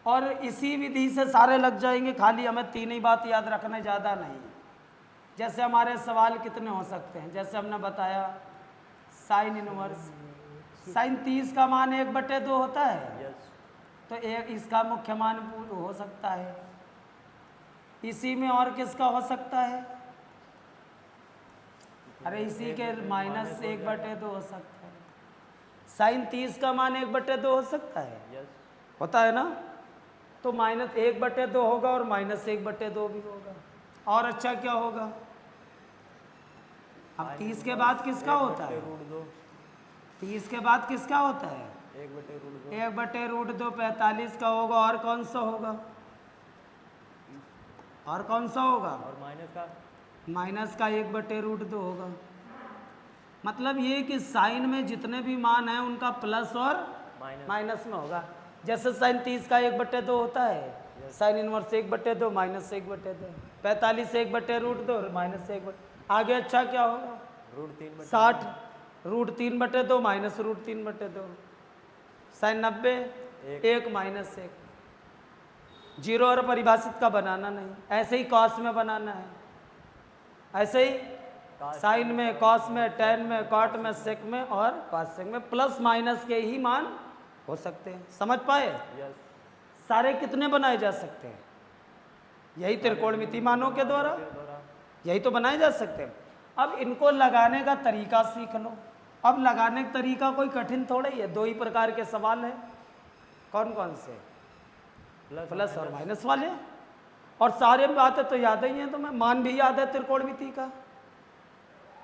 और इसी विधि से सारे लग जाएंगे। खाली हमें तीन ही बात याद रखना, ज़्यादा नहीं। जैसे हमारे सवाल कितने हो सकते हैं, जैसे हमने बताया साइन इनवर्स, साइन 30 का मान 1/2 होता है, तो एक इसका मुख्य मान हो सकता है। इसी में और किसका हो सकता है? अरे इसी के माइनस 1/2 हो सकता है। साइन 30 का मान 1/2 हो सकता है, होता है ना? तो माइनस 1/2 होगा और माइनस 1/2 भी होगा। और अच्छा क्या होगा? अब 30 के बाद किसका होता है? 30 के बाद किसका होता है? 1/√2 45 का होगा। और कौन सा होगा? और कौन सा होगा? और माइनस का 1/√2 होगा। मतलब ये कि साइन में जितने भी मान हैं उनका प्लस और माइनस में होगा। जैसे साइन 30 का 1/2 होता है, साइन इनवर्स 1/2, माइनस 1/2, 45 1/√2 माइनस 1/2। आगे अच्छा क्या होगा? 60 √3/2 माइनस √3/2। Sign 90 1 minus 1। जीरो और परिभाषित का बनाना नहीं, ऐसे ही कॉस में बनाना है। ऐसे ही साइन में, कॉस में, टेन में, कॉट में, सेक में और कॉस सेक में प्लस माइनस के ही मान हो सकते हैं। समझ पाए? सारे कितने बनाए जा सकते हैं? यही त्रिकोणमिति मानों के द्वारा यही तो बनाए जा सकते हैं। अब इनको लगाने का तरीका सीख लो। अब लगाने का तरीका कोई कठिन थोड़ा ही है। 2 ही प्रकार के सवाल हैं। कौन कौन से? प्लस और माइनस वाले। और सारे बातें तो याद ही हैं। तो मैं मान भी याद है त्रिकोणमिति का,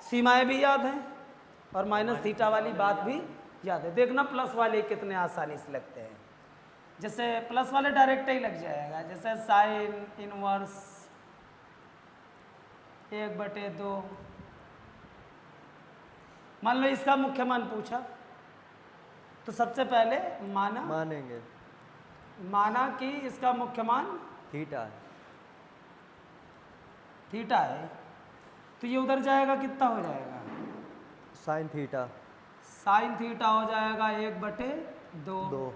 सीमाएं भी याद हैं, और माइनस थीटा वाली बात भी याद है। देखना प्लस वाले कितने आसानी से लगते हैं। जैसे प्लस वाले डायरेक्ट ही लग जाएगा। जैसे साइन इनवर्स 1/2। मान लो इसका मुख्य मान पूछा, तो सबसे पहले माना कि इसका मुख्य मान थीटा है, तो ये उधर जाएगा, कितना हो जाएगा? साइन थीटा हो जाएगा 1/2।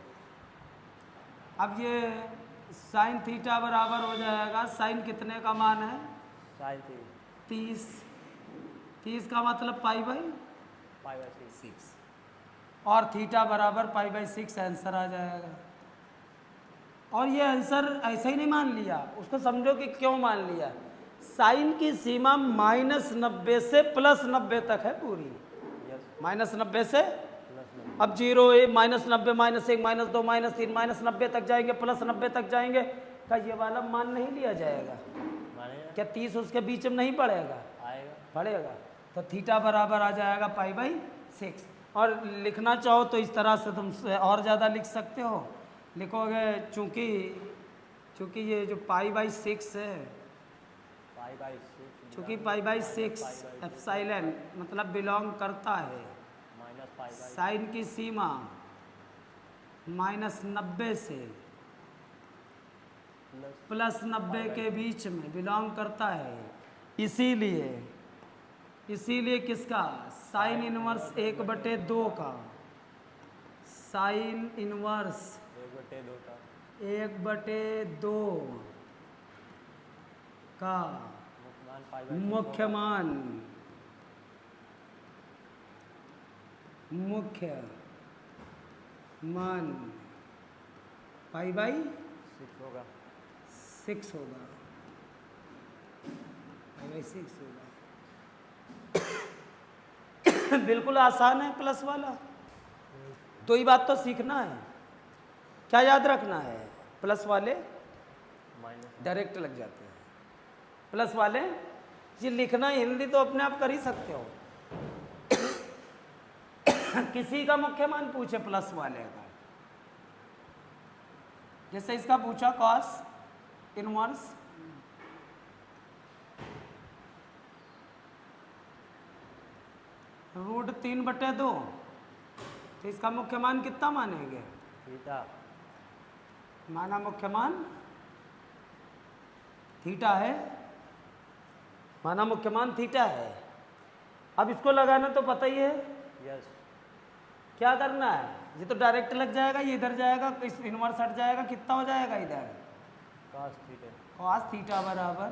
अब ये साइन थीटा बराबर हो जाएगा, साइन कितने का मान है? 30। 30 का मतलब π/6, और थीटा बराबर π/6 आंसर आ जाएगा। और ये आंसर ऐसे ही नहीं मान लिया, उसको समझो कि क्यों मान लिया। साइन की सीमा -90 से +90 तक है पूरी। -90 से अब 0 -90 -1 -2 -3 -90 तक जाएंगे, +90 तक जाएंगे। का ये वाला मान नहीं लिया जाएगा क्या? 30 उसके बीच में नहीं पड़ेगा? पड़ेगा। तो थीटा बराबर आ जाएगा पाई बाई 6। और लिखना चाहो तो इस तरह से तुम और ज़्यादा लिख सकते हो। लिखोगे चूँकि ये जो पाई बाई 6 है, पाई बाई 6 चूँकि पाई बाई 6 एप्सिलॉन मतलब बिलोंग करता है माइनस पाई बाई साइन की सीमा -90 से प्लस +90 के बीच में बिलोंग करता है। इसीलिए किसका साइन इनवर्स 1/2 का, साइन इनवर्स 1/2 का 1/2 का मुख्यमान पाई बाई मुख्य मान पाई बाई 6 होगा। 6 होगा, पाई बाई 6 होगा। बिल्कुल आसान है प्लस वाला। तो ही बात तो सीखना है, क्या याद रखना है, प्लस वाले माइनस डायरेक्ट लग जाते हैं। प्लस वाले ये लिखना हिंदी तो अपने आप कर ही सकते हो। किसी का मुख्य मान पूछे प्लस वाले का, जैसे इसका पूछा कॉस इनवर्स √3/2, तो इसका मुख्य मान कितना मानेंगे? थीटा माना मुख्य मान थीटा है, माना मुख्य मान थीटा है। अब इसको लगाना तो पता ही है, यस क्या करना है, ये तो डायरेक्ट लग जाएगा, ये इधर जाएगा, इस इनवर्स हट जाएगा, कितना हो जाएगा इधर cos थीटा cos थीटा बराबर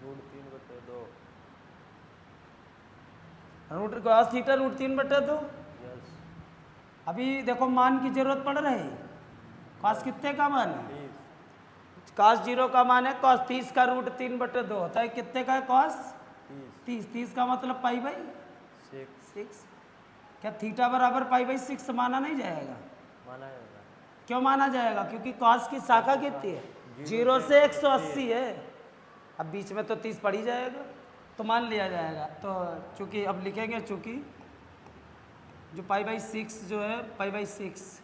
√3/2 cos थीटा √3/2। यस अभी देखो मान की जरूरत पड़ रही, cos कितने का मान है? 30 cos 0 का मान है cos 30 का √3/2 होता है, कितने का है cos 30 का मतलब पाई बाई 6। क्या थीटा बराबर पाई बाई 6 माना नहीं जाएगा? माना जाएगा। क्यों माना जाएगा? क्योंकि cos की शाखा कितनी है? 0 से 180 है, अब बीच में तो 30 पड़ ही जाएगा, तो मान लिया जाएगा। तो चूंकि अब लिखेंगे, चूंकि जो पाई बाई 6 जो है पाई बाई 6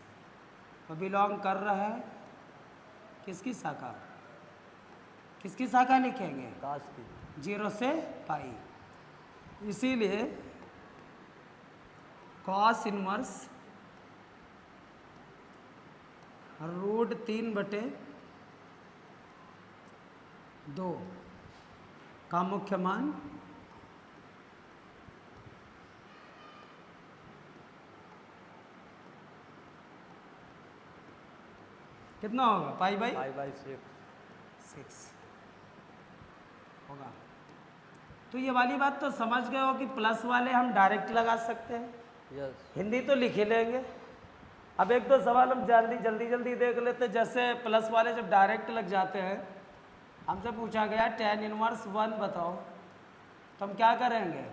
तो बिलोंग कर रहा है किसकी शाखा, किसकी शाखा लिखेंगे? cos की 0 से पाई। इसीलिए cos इनवर्स √3/2 का मुख्य मान कितना होगा? पाई बाई 6 होगा। तो ये वाली बात तो समझ गए हो कि प्लस वाले हम डायरेक्ट लगा सकते हैं, यस हिंदी तो लिख ही लेंगे। अब एक दो सवाल हम जल्दी देख लेते। जैसे प्लस वाले जब डायरेक्ट लग जाते हैं, हमसे पूछा गया tan इनवर्स 1 बताओ, तो हम क्या करेंगे?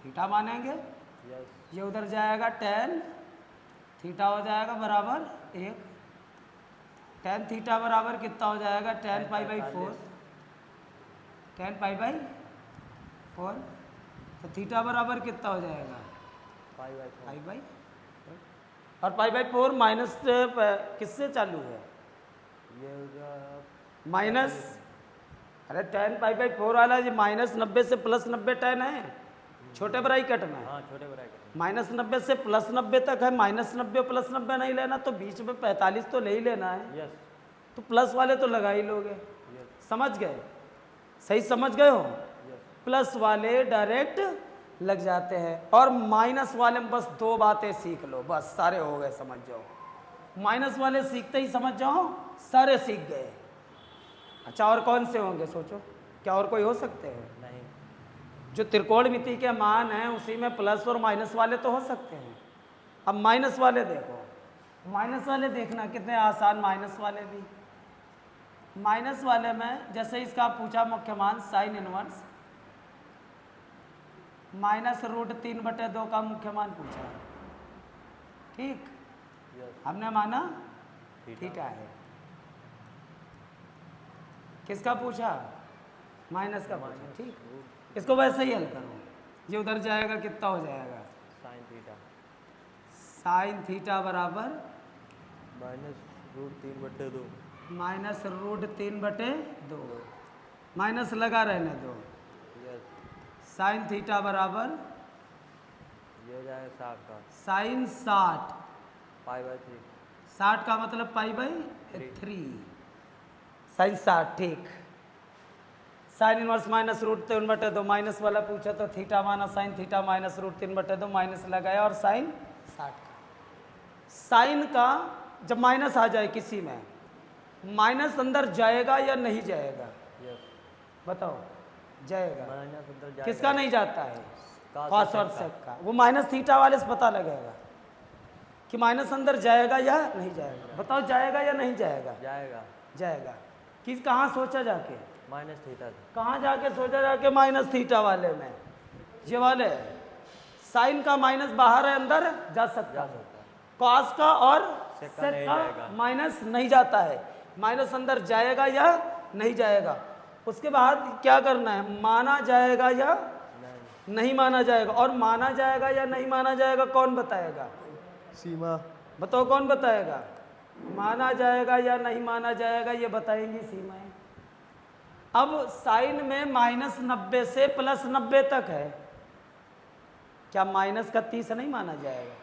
थीटा मानेंगे, यस ये उधर जाएगा tan थीटा हो जाएगा बराबर 1। tan थीटा बराबर कितना हो जाएगा? tan pi by 4, tan pi by 4। तो थीटा बराबर कितना हो जाएगा? पाई बाई 4 पाई बाई, और पाई बाई 4 माइनस किससे चालू है? ये होगा माइनस, अरे tan पाई बाई 4 वाला ये -90 से +90 tan है छोटे ब्रैकेट में, हाँ छोटे ब्रैकेट -90 से +90 तक है। -90 +90 नहीं लेना, तो बीच में 45 तो ले ही लेना है, यस तो प्लस वाले तो लगा ही लोगे। यस समझ गए? सही समझ गए हो? यस प्लस वाले डायरेक्ट लग जाते हैं, और माइनस वाले में बस 2 बातें सीख लो, बस सारे हो गए, समझ जाओ। माइनस वाले सीखते ही समझ जाओ सारे सीख गए। अच्छा, और कौन से होंगे सोचो, क्या और कोई हो सकते हैं? नहीं जो त्रिकोणमिति के मान हैं उसी में प्लस और माइनस वाले तो हो सकते हैं। अब माइनस वाले देखो, माइनस वाले देखना कितने आसान, माइनस वाले भी। माइनस वाले में जैसे इसका पूछा मुख्य मान साइन इनवर्स -√3/2 का मुख्य मान पूछा, ठीक, यस हमने माना थीटा है। किसका पूछा? माइनस का पूछा, ठीक। इसको वैसे ही हल करो, ये उधर जाएगा कितना हो जाएगा, साइन थीटा साइन थीटा बराबर -√3/2 -√3/2, माइनस लगा रहने दो। यस साइन थीटा बराबर ये हो जाएगा 60 का साइन 60, π/3 60 का मतलब π/3, साइन 60 ठीक। साइन इनवर्स -√3/2, माइनस वाला पूछा तो थीटा माना साइन थीटा -√3/2, माइनस लगाया और साइन 60 का। साइन का जब माइनस आ जाए किसी में, माइनस अंदर जाएगा या नहीं जाएगा, यस बताओ, जाएगा। माइनस अंदर जाएगा किसका नहीं जाता है, cos कॉस और और सेक का। वो माइनस थीटा वाले से पता लगेगा कि माइनस अंदर जाएगा या नहीं जाएगा, बताओ जाएगा या नहीं जाएगा, जाएगा जाएगा। किस कहाँ सोचा जाके, माइनस थीटा से कहाँ जाके सोचा जाके, माइनस थीटा वाले में, ये वाले साइन का माइनस बाहर है अंदर जा सकता है, कॉस का और सेक का सेक नहीं का जाएगा। माइनस नहीं जाता है, माइनस अंदर जाएगा या नहीं जाएगा। उसके बाद क्या करना है, माना जाएगा या नहीं नहीं माना जाएगा, और माना जाएगा या नहीं माना जाएगा कौन बताएगा, सीमा बताओ कौन बताएगा, माना जाएगा या नहीं माना जाएगा ये बताएंगी सीमाएं। अब साइन में -90 से +90 तक है, क्या माइनस का 30 नहीं माना जाएगा,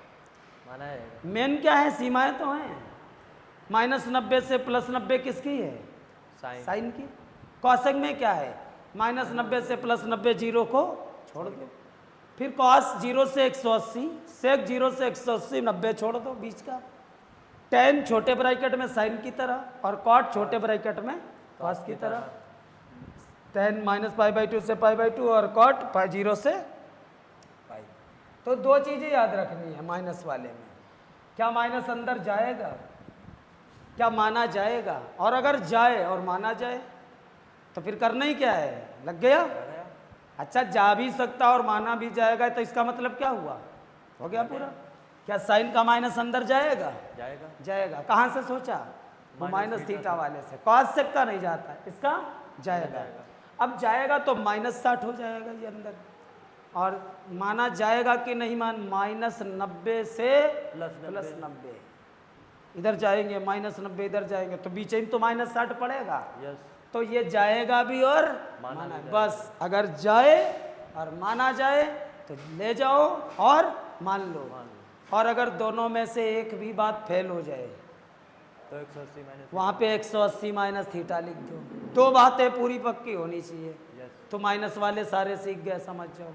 माना जाएगा मेन क्या है, सीमाएं तो हैं। -90 से +90 किसकी है, साइन साइन की। कॉसेक में क्या है, -90 से +90 जीरो को छोड़ दो, फिर कॉस 0 से 180, सेक 0 से 180 90 छोड़ दो बीच का, टेन छोटे ब्रैकेट में साइन की तरह और कॉट छोटे ब्रैकेट में कॉस की तरह, टेन -π/2 से π/2 और कॉट 0 से पाई। तो दो चीज़ें याद रखनी है माइनस वाले में, क्या माइनस अंदर जाएगा, क्या माना जाएगा, और अगर जाए और माना जाए तो फिर करना ही क्या है, लग गया। अच्छा जा भी सकता और माना भी जाएगा, तो इसका मतलब क्या हुआ, हो गया पूरा। क्या साइन का माइनस अंदर जाएगा, जाएगा जाएगा। कहाँ से सोचा, वो माइनस थीटा वाले से, कॉस सेक का नहीं जाता, इसका जाएगा। अब जाएगा तो -60 हो जाएगा ये अंदर, और माना जाएगा कि नहीं -90 से +90, इधर जाएंगे -90 इधर जाएंगे तो बीच में तो -60 पड़ेगा, यस तो ये जाएगा भी और माना माना भी बस। अगर जाए और माना जाए तो ले जाओ और मान लो, और अगर दोनों में से एक भी बात फेल हो जाए तो 180 माइनस वहाँ पे 180 माइनस थीटा लिख दो। दो बातें पूरी पक्की होनी चाहिए। यस तो माइनस वाले सारे सीख गए, समझ जाओ।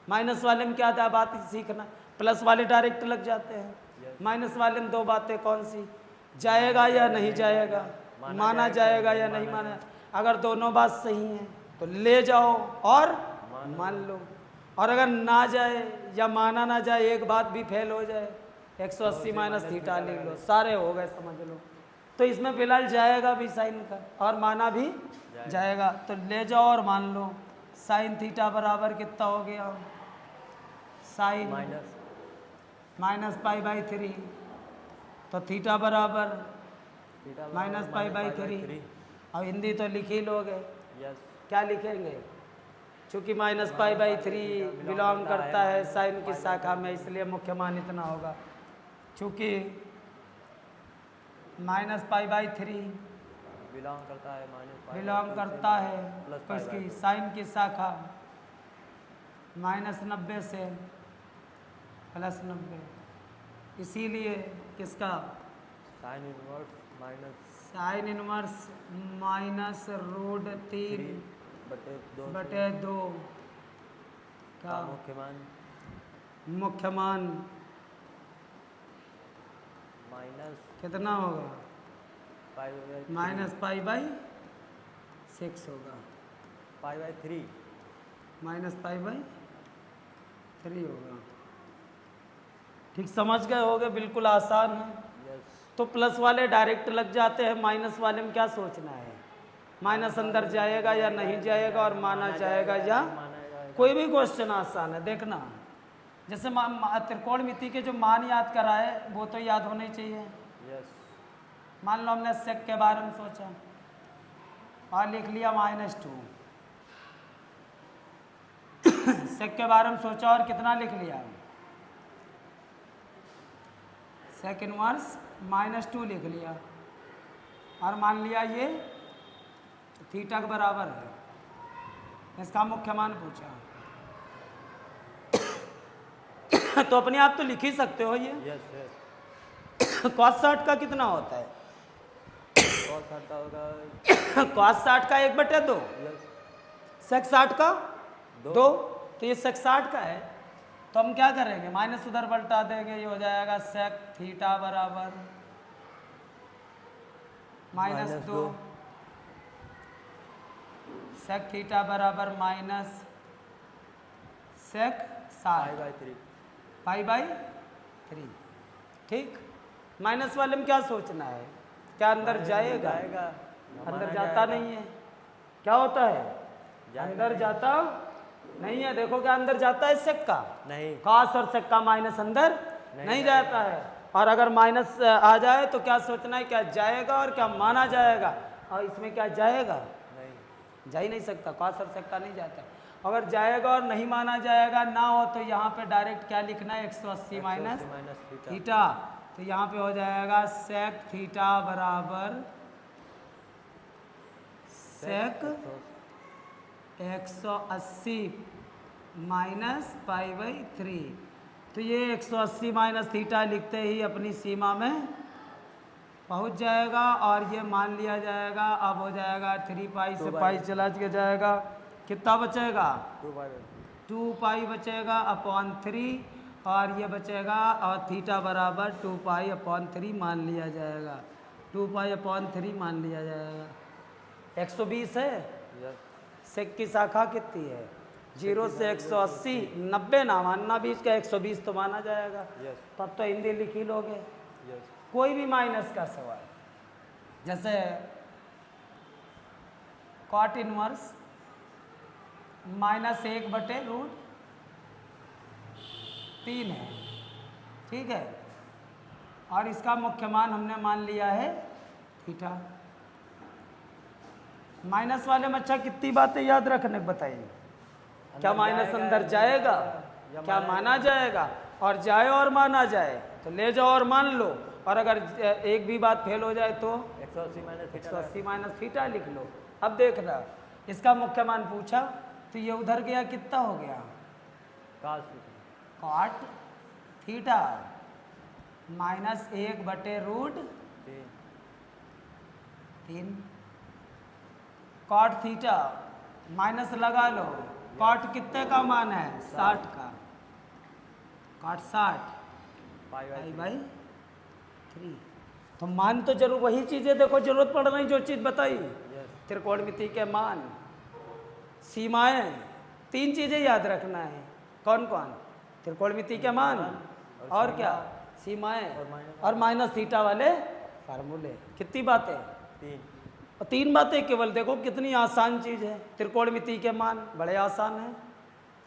माइनस वाले में क्या था बात सीखना, प्लस वाले डायरेक्ट लग जाते हैं। माइनस वाले में दो बातें कौन सी, जाएगा या नहीं जाएगा, माना जाएगा या नहीं माना। अगर दोनों बात सही हैं तो ले जाओ और मान लो, और अगर ना जाए या माना ना जाए, एक बात भी फेल हो जाए, 180 माइनस थीटा लिख लो, सारे हो गए समझ लो। तो इसमें फिलहाल जाएगा भी साइन का और माना भी जाएगा, तो ले जाओ और मान लो। साइन थीटा बराबर कितना हो गया, साइन -π/3, तो थीटा बराबर -π/3। अब हिंदी तो लिख ही लोगे, यस क्या लिखेंगे, चूँकि -π/3 बिलोंग करता है साइन की शाखा में, इसलिए मुख्य मान इतना होगा। चूँकि -π/3 बिलोंग करता है बिलोंग करता है तो इसकी साइन की शाखा -90 से +90, इसीलिए किसका साइन इनवर्स साइन इनवर्स -√3/2 का मुख्य मान माइनस कितना होगा, -π/6 होगा, π/3 -π/3 होगा। ठीक समझ गए होगे, बिल्कुल आसान है। यस तो प्लस वाले डायरेक्ट लग जाते हैं, माइनस वाले में क्या सोचना है, माइनस अंदर जाएगा या नहीं जाएगा, और माना जाएगा या कोई भी क्वेश्चन आसान है। देखना जैसे त्रिकोणमिति के जो मान याद कराए वो तो याद होने चाहिए। यस मान लो हमने सेक के बारे में सोचा और लिख लिया -2, सेक के बारे में सोचा और कितना लिख लिया, सेक इनवर्स -2 लिख लिया और मान लिया ये थीटा के बराबर है। इसका मुख्य मान पूछा तो अपने आप तो लिख ही सकते हो ये। Yes yes. cos 60 का कितना होता है? और 60 का होगा cos 60 का 1/2, यस sec 60 का दो। 2, तो ये sec 60 का है। तो हम क्या करेंगे, माइनस उधर पलटा देंगे, ये हो जाएगा sec थीटा बराबर -2, sec थीटा बराबर माइनस sec 60 π/3। ठीक, माइनस वाले में क्या सोचना है, क्या अंदर जाएगा? अंदर जाता नहीं है। क्या होता है, अंदर जाता नहीं है। देखो क्या अंदर जाता है सेक का, नहीं। cos और सेक का माइनस अंदर नहीं जाता है। और अगर माइनस आ जाए तो क्या सोचना है, क्या जाएगा और क्या माना जाएगा। और इसमें क्या जाएगा, नहीं जा ही नहीं सकता, cos और सेक का नहीं जाता है। अगर जाएगा और नहीं माना जाएगा ना हो तो यहाँ पे डायरेक्ट क्या लिखना है, 180 माइनस थीटा। तो यहाँ पे हो जाएगा सेक थीटा बराबर सेक 180 माइनस π/3। तो ये 180 माइनस थीटा लिखते ही अपनी सीमा में पहुँच जाएगा और ये मान लिया जाएगा। अब हो जाएगा 3π से पाई चला के जाएगा, कितना बचेगा, 2π बचेगा अपॉन 3 और ये बचेगा और थीटा बराबर 2π/3 मान लिया जाएगा, 2π/3 मान लिया जाएगा। 120 है, सेक की शाखा कितनी है, 0 से 180, 90 ना मानना, बीच का 120 तो माना जाएगा। तब तो हिंदी लिख ही लोगे। कोई भी माइनस का सवाल, जैसे cot इनवर्स -1/√3 है, ठीक है। और इसका मुख्य मान हमने मान लिया है थीटा। माइनस वाले में अच्छा कितनी बातें याद रखने बताइए, क्या माइनस अंदर जाएगा, क्या माना जाएगा, और जाए और माना जाए तो ले जाओ और मान लो, और अगर एक भी बात फेल हो जाए तो 180 माइनस थीटा लिख लो। अब देखना, इसका मुख्य मान पूछा तो ये उधर गया, कितना हो गया, cot theta -1/√3। cot theta minus लगा लो, cot कितने का मान है, 60 का, cot 60 π/3। तो मान तो जरूर वही चीजें, देखो जरूरत पड़ रही जो चीज बताई, त्रिकोणमिति के मान, सीमाएं, 3 चीजें याद रखना है। कौन कौन, त्रिकोणमिति के मान और क्या, सीमाएं और माइनस थीटा वाले फार्मूले। कितनी बातें, 3 बातें केवल। देखो कितनी आसान चीज है, त्रिकोणमिति के मान बड़े आसान है,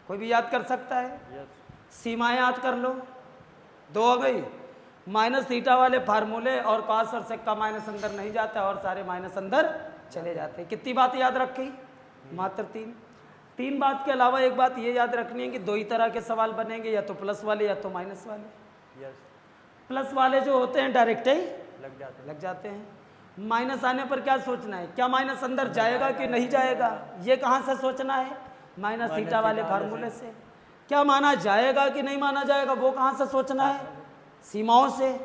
कोई भी याद कर सकता है। सीमाएं याद कर लो, 2 हो गई। माइनस थीटा वाले फार्मूले और cos और sec का माइनस अंदर नहीं जाता और सारे माइनस अंदर चले जाते हैं। कितनी बात याद रखी, मात्र 3 बात के अलावा एक बात ये याद रखनी है कि 2 ही तरह के सवाल बनेंगे, या तो प्लस वाले या तो माइनस वाले। प्लस वाले जो होते हैं डायरेक्ट ही लग जाते हैं। माइनस आने पर क्या सोचना है, क्या माइनस अंदर जाएगा कि नहीं जाएगा, ये कहाँ से सोचना है, माइनस थीटा वाले फार्मूले से। क्या माना जाएगा कि नहीं माना जाएगा, वो कहाँ से सोचना है, सीमाओं से।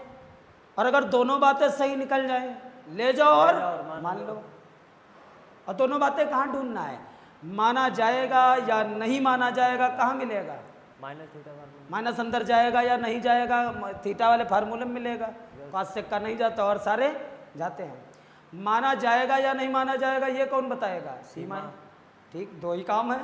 और अगर दोनों बातें सही निकल जाए, ले जाओ और मान लो। और दोनों बातें कहाँ ढूंढना है, माना जाएगा या नहीं माना जाएगा, कहाँ मिलेगा, माइनस अंदर जाएगा या नहीं जाएगा, थीटा वाले फार्मूले में मिलेगा। cos sec का नहीं जाता और सारे जाते हैं। माना जाएगा या नहीं माना जाएगा ये कौन बताएगा, सीमाएं। ठीक, 2 ही काम है।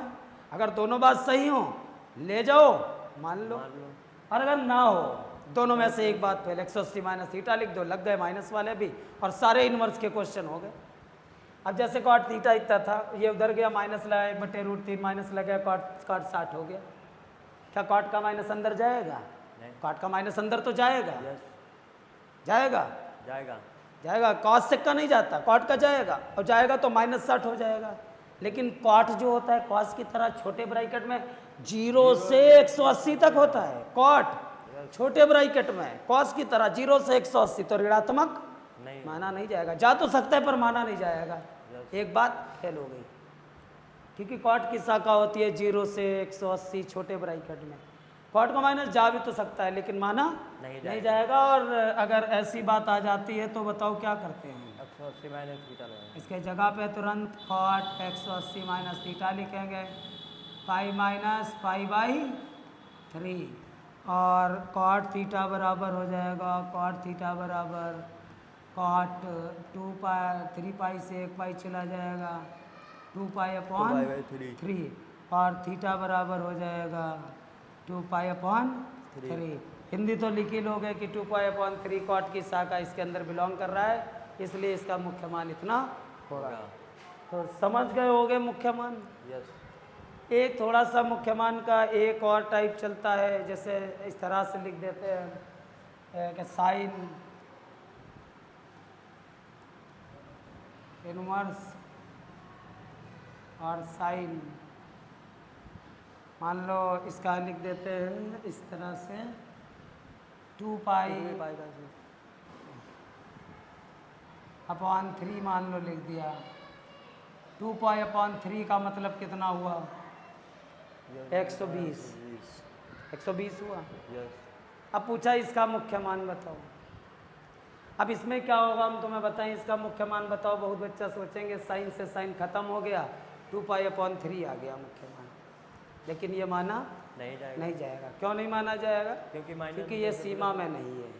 अगर दोनों बात सही हो, ले जाओ मान लो, और अगर ना हो, दोनों में से एक बात फेल, 180 माइनस थीटा लिख दो, लग गए माइनस वाले भी, और सारे इनवर्स के क्वेश्चन हो गए। अब जैसे cot थीटा इतना था, ये उधर गया, माइनस लगा 1/√3 माइनस लगा, cot 60 हो गया। क्या cot का माइनस अंदर जाएगा, cot का माइनस अंदर तो जाएगा, जाएगा जाएगा। cos sec का नहीं जाता, cot का जाएगा, और जाएगा तो -60 हो जाएगा। लेकिन कॉट जो होता है कॉस की तरह छोटे ब्रैकेट में 0 से 180 तक होता है। कॉट छोटे ब्रैकेट में कॉस की तरह 0 से 180, तो ऋणात्मक नहीं माना नहीं जाएगा। जा तो सकता है पर माना नहीं जाएगा। एक बात फेल हो गई, क्योंकि कॉट की शाखा होती है 0 से 180 छोटे ब्रैकेट में। कॉट का माइनस जा भी तो सकता है लेकिन माना नहीं जाएगा। और अगर ऐसी बात आ जाती है तो बताओ क्या करते हैं? 180 माइनस थीटा लगाएंगे। इसके जगह पे तुरंत कॉट 180 माइनस थीटा लिखेंगे, पाई माइनस पाई बाई 3, और कॉट थीटा बराबर हो जाएगा, कॉट थीटा बराबर कॉट 2 पाई 3 पाई से 1 पाई चला जाएगा, 2 पाई अपॉन 3, और थीटा बराबर हो जाएगा 2 पाई अपॉन 3। हिंदी तो लिख ही लोगे कि 2 पाई अपॉन 3 कॉट की शाखा इसके अंदर बिलोंग कर रहा है, इसलिए इसका मुख्य मान इतना होगा। तो समझ गए होगे मुख्य मान। यस। एक थोड़ा सा मुख्य मान का एक और टाइप चलता है, जैसे इस तरह से लिख देते हैं कि साइन इनवर्स और साइन, मान लो इसका लिख देते हैं इस तरह से 2 पाई अपॉन 3 मान लो लिख दिया। 2 पाई अपॉन 3 का मतलब कितना हुआ? 120 हुआ। अब पूछा इसका मुख्य मान बताओ। अब इसमें क्या होगा हम तुम्हें बताएं, इसका मुख्य मान बताओ। बहुत बच्चा सोचेंगे साइन से साइन खत्म हो गया, 2 पाई अपॉन 3 आ गया मुख्य मान, लेकिन ये माना नहीं जाएगा। क्यों नहीं माना जाएगा? क्योंकि ये सीमा में नहीं है।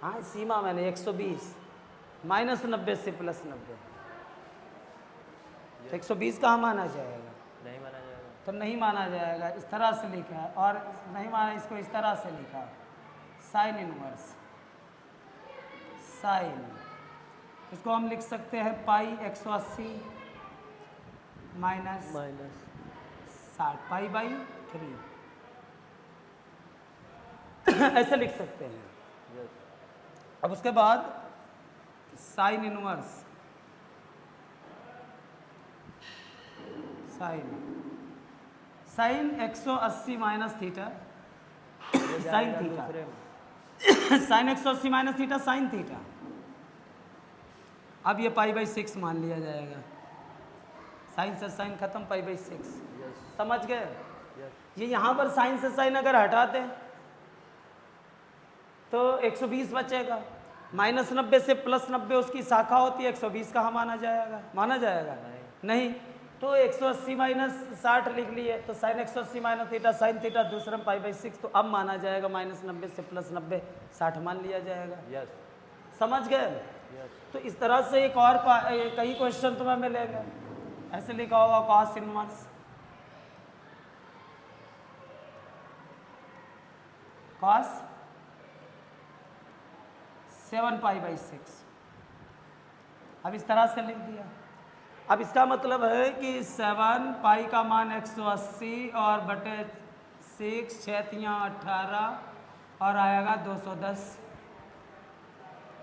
हाँ सीमा में नहीं, 120 माइनस 90 से प्लस 90, 120 कहाँ माना जाएगा? नहीं माना जाएगा। तो नहीं माना जाएगा। इस तरह से लिखा है, और नहीं माना, इसको इस तरह से लिखा साइन इनवर्स साइन, इसको हम लिख सकते हैं पाई 180 माइनस 60 पाई बाई 3 ऐसे लिख सकते हैं। अब उसके बाद sine inverse sine 180 minus theta sine theta sine 180 minus theta sine theta. अब ये पाई बाई 6 मान लिया जाएगा। साइन से साइन खत्म, पाई बाई 6। समझ गए? ये यहाँ पर साइन से साइन अगर हटा दें तो 120 बचेगा। माइनस 90 से प्लस 90 उसकी शाखा होती है, 120 कहाँ माना जाएगा? माना जाएगा नहीं। तो 180 माइनस 60 लिख लिए, तो sine 180 minus theta sine theta, दूसरे में पाई बाई 6, तो अब माना जाएगा माइनस 90 से प्लस 90 60 मान लिया जाएगा। समझ गए? तो इस तरह से एक और कई क्वेश्चन तुम्हें मिलेंगे। ऐसे लिखा होगा cos inverse cos 7 pi by 6। अब इस तरह से लिख दिया। अब इसका मतलब है कि 7 पाई का मान 180 और बटे 6 6 18 और आएगा 210।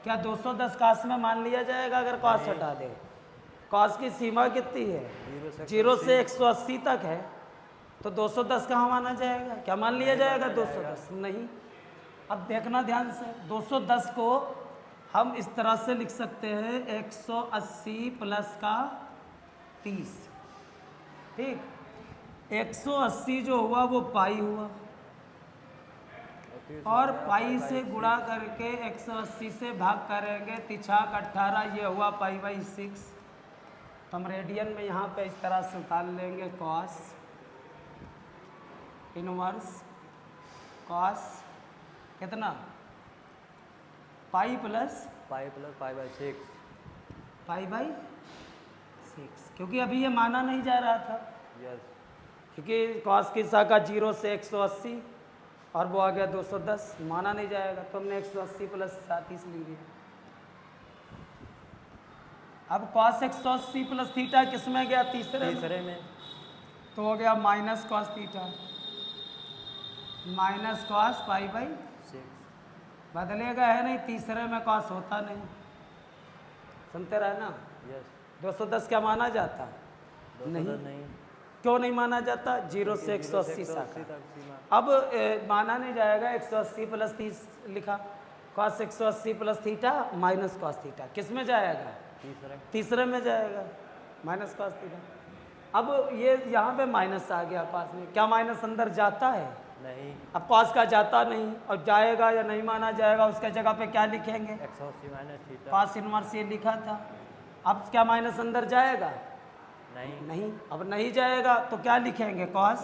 क्या 210 कॉस में मान लिया जाएगा अगर कॉस हटा दे? कॉस की सीमा कितनी है? 0 से 180 तक है, तो 210 कहाँ माना जाएगा? क्या मान लिया जाएगा? 210 नहीं। अब देखना ध्यान से, 210 को हम इस तरह से लिख सकते हैं 180 प्लस का 30। ठीक, 180 जो हुआ वो पाई हुआ, और पाई से गुणा करके 180 से भाग करेंगे, तिछाक 18, ये हुआ पाई बाई 6। तो हम रेडियन में यहाँ पे इस तरह से उतार लेंगे कॉस इनवर्स कॉस कितना? Pi plus pi by 6 pi by 6, क्योंकि अभी ये माना नहीं जा रहा था। क्योंकि कॉस की शाखा 0 से 180 और वो आ गया 210, माना नहीं जाएगा, तो हमने 180 प्लस 37 ले लिया। अब कॉस 180 प्लस थीटा किस में गया? तीसरे में। तो हो गया minus cos theta minus cos pi by 6। बदलेगा है नहीं, तीसरे में कॉस होता नहीं। सुनते रहे ना? 210 क्या माना जाता? नहीं। क्यों नहीं माना जाता? 0 से 180 शाखा। तक सीमा। अब माना नहीं जाएगा। 180 प्लस 30 लिखा, cos 180 plus theta minus cos theta किस में जाएगा? तीसरे में जाएगा, माइनस कॉस थीटा। अब ये यहाँ पे माइनस आ गया पास में, क्या माइनस अंदर जाता है? नहीं। अब कॉस का जाता नहीं, और जाएगा या नहीं माना जाएगा उसके जगह पे क्या लिखेंगे? 180 माइनस थीटा। कॉस इनवर्स ये लिखा था। अब क्या माइनस अंदर जाएगा? नहीं। अब नहीं जाएगा तो क्या लिखेंगे? Cos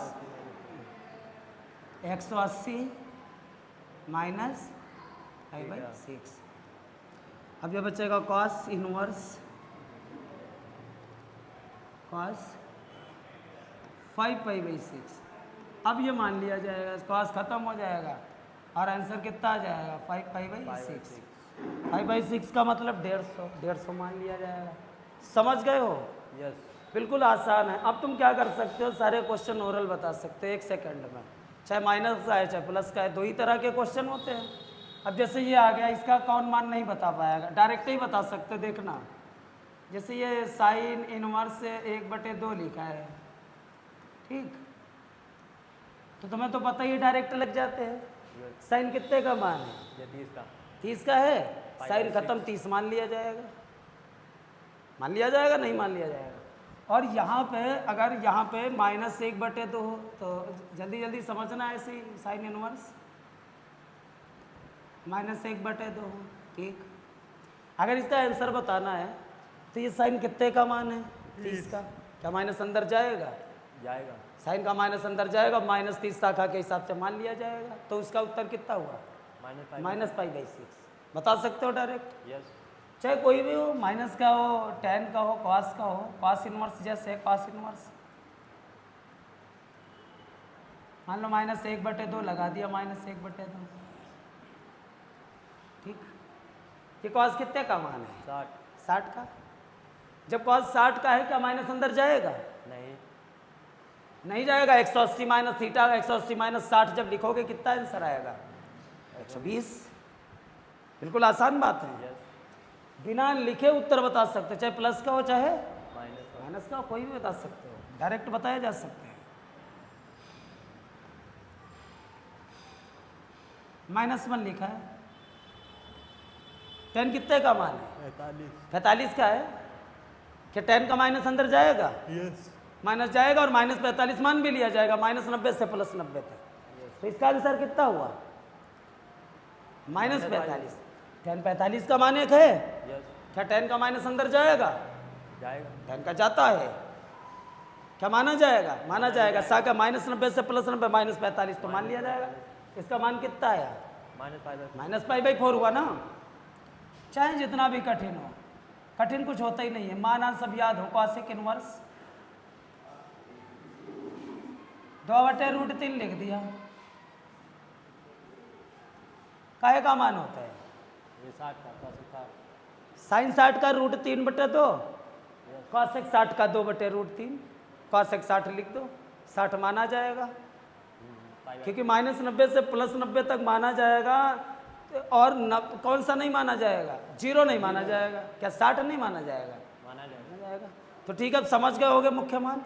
180 minus 5/6। अब ये बचेगा कॉस इनवर्स कॉस 5/6। अब ये मान लिया जाएगा, कॉस खत्म हो जाएगा और आंसर कितना आ जाएगा? 5/6। 5/6 का मतलब 150 मान लिया जाएगा। समझ गए हो? यस। बिल्कुल आसान है। अब तुम क्या कर सकते हो? सारे क्वेश्चन ओरल बता सकते हो 1 सेकंड में, चाहे माइनस का है चाहे प्लस का है, 2 ही तरह के क्वेश्चन होते हैं। अब जैसे ये आ गया, इसका कौन मान नहीं बता पाएगा, डायरेक्ट ही बता सकते हो। देखना, जैसे ये साइन इनवर्स से 1/2 लिखा है, ठीक, तो तुम्हें तो पता ही, डायरेक्ट लग जाते हैं। साइन कितने का मान है? 30 का है। साइन खत्म, 30 मान लिया जाएगा। मान लिया जाएगा, नहीं मान लिया जाएगा। और यहाँ पे अगर यहाँ पे माइनस 1/2 हो तो जल्दी जल्दी समझना है। ऐसे ही साइन इनवर्स माइनस 1/2 हो, ठीक। अगर इसका आंसर बताना है तो ये साइन कितने का मान है? 30 का। क्या माइनस अंदर जाएगा? साइन का माइनस अंदर जाएगा, माइनस 30 शाखा के हिसाब से मान लिया जाएगा। तो उसका उत्तर कितना हुआ? -π/6। बता सकते हो डायरेक्ट? यस। चाहे कोई भी हो, माइनस का हो, tan का हो, cos का हो, cos इनवर्स जैसे cos इनवर्स, मान लो -1/2 लगा दिया, -1/2, ठीक। ये cos कितने का मान है? 60 का। जब cos 60 का है, क्या माइनस अंदर जाएगा? नहीं जाएगा। 180 माइनस थीटा, 180 माइनस 60 जब लिखोगे कितना आंसर आएगा? 120। बिल्कुल आसान बात है। बिना लिखे उत्तर बता सकते, चाहे प्लस का हो चाहे माइनस का हो, कोई भी बता सकते हो, डायरेक्ट बताया जा सकते हैं। -1 लिखा है, tan कितने का मान है? 45 का है। क्या tan का माइनस अंदर जाएगा? यस। माइनस जाएगा और -45 मान भी लिया जाएगा, -90 से +90 तक। तो इसका आंसर कितना हुआ? -45। tan 45 का मान 1 है। क्या tan का माइनस अंदर जाएगा? tan का जाता है। क्या माना जाएगा? माना जाएगा। शाखा -90 से +90 -45 तो मान लिया जाएगा। इसका मान कितना आया? -π/4 हुआ ना। चाहे जितना भी कठिन हो, कठिन कुछ होता ही नहीं है। माना सब याद हो। कॉसेक इनवर्स 2/√3 लिख दिया। काहे का मान होता है? साइन 60 का √3/2, कॉसेक 60 का 2/√3, कॉसेक 60 लिख दो। 60 माना जाएगा, क्योंकि -90 से +90 तक माना जाएगा। और कौन सा नहीं माना जाएगा? 0 नहीं माना जाएगा। क्या 60 नहीं माना जाएगा? माना जाएगा। तो ठीक है, अब समझ गए होगे मुख्य मान।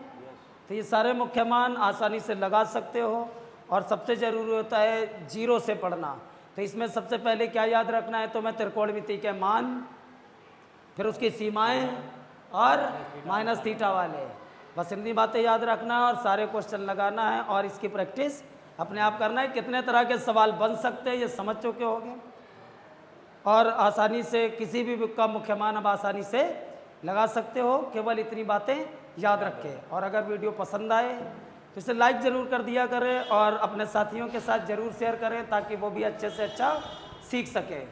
तो ये सारे मुख्य मान आसानी से लगा सकते हो। और सबसे ज़रूरी होता है 0 से पढ़ना। तो इसमें सबसे पहले क्या याद रखना है? तो मैं त्रिकोणमिति के मान, फिर उसकी सीमाएं और माइनस थीटा वाले, बस इतनी बातें याद रखना है और सारे क्वेश्चन लगाना है और इसकी प्रैक्टिस अपने आप करना है। कितने तरह के सवाल बन सकते हैं ये समझ चुके होंगे और आसानी से किसी भी बुक का मुख्य मान अब आसानी से लगा सकते हो। केवल इतनी बातें याद रखें। और अगर वीडियो पसंद आए तो इसे लाइक ज़रूर कर दिया करें और अपने साथियों के साथ ज़रूर शेयर करें ताकि वो भी अच्छे से अच्छा सीख सकें।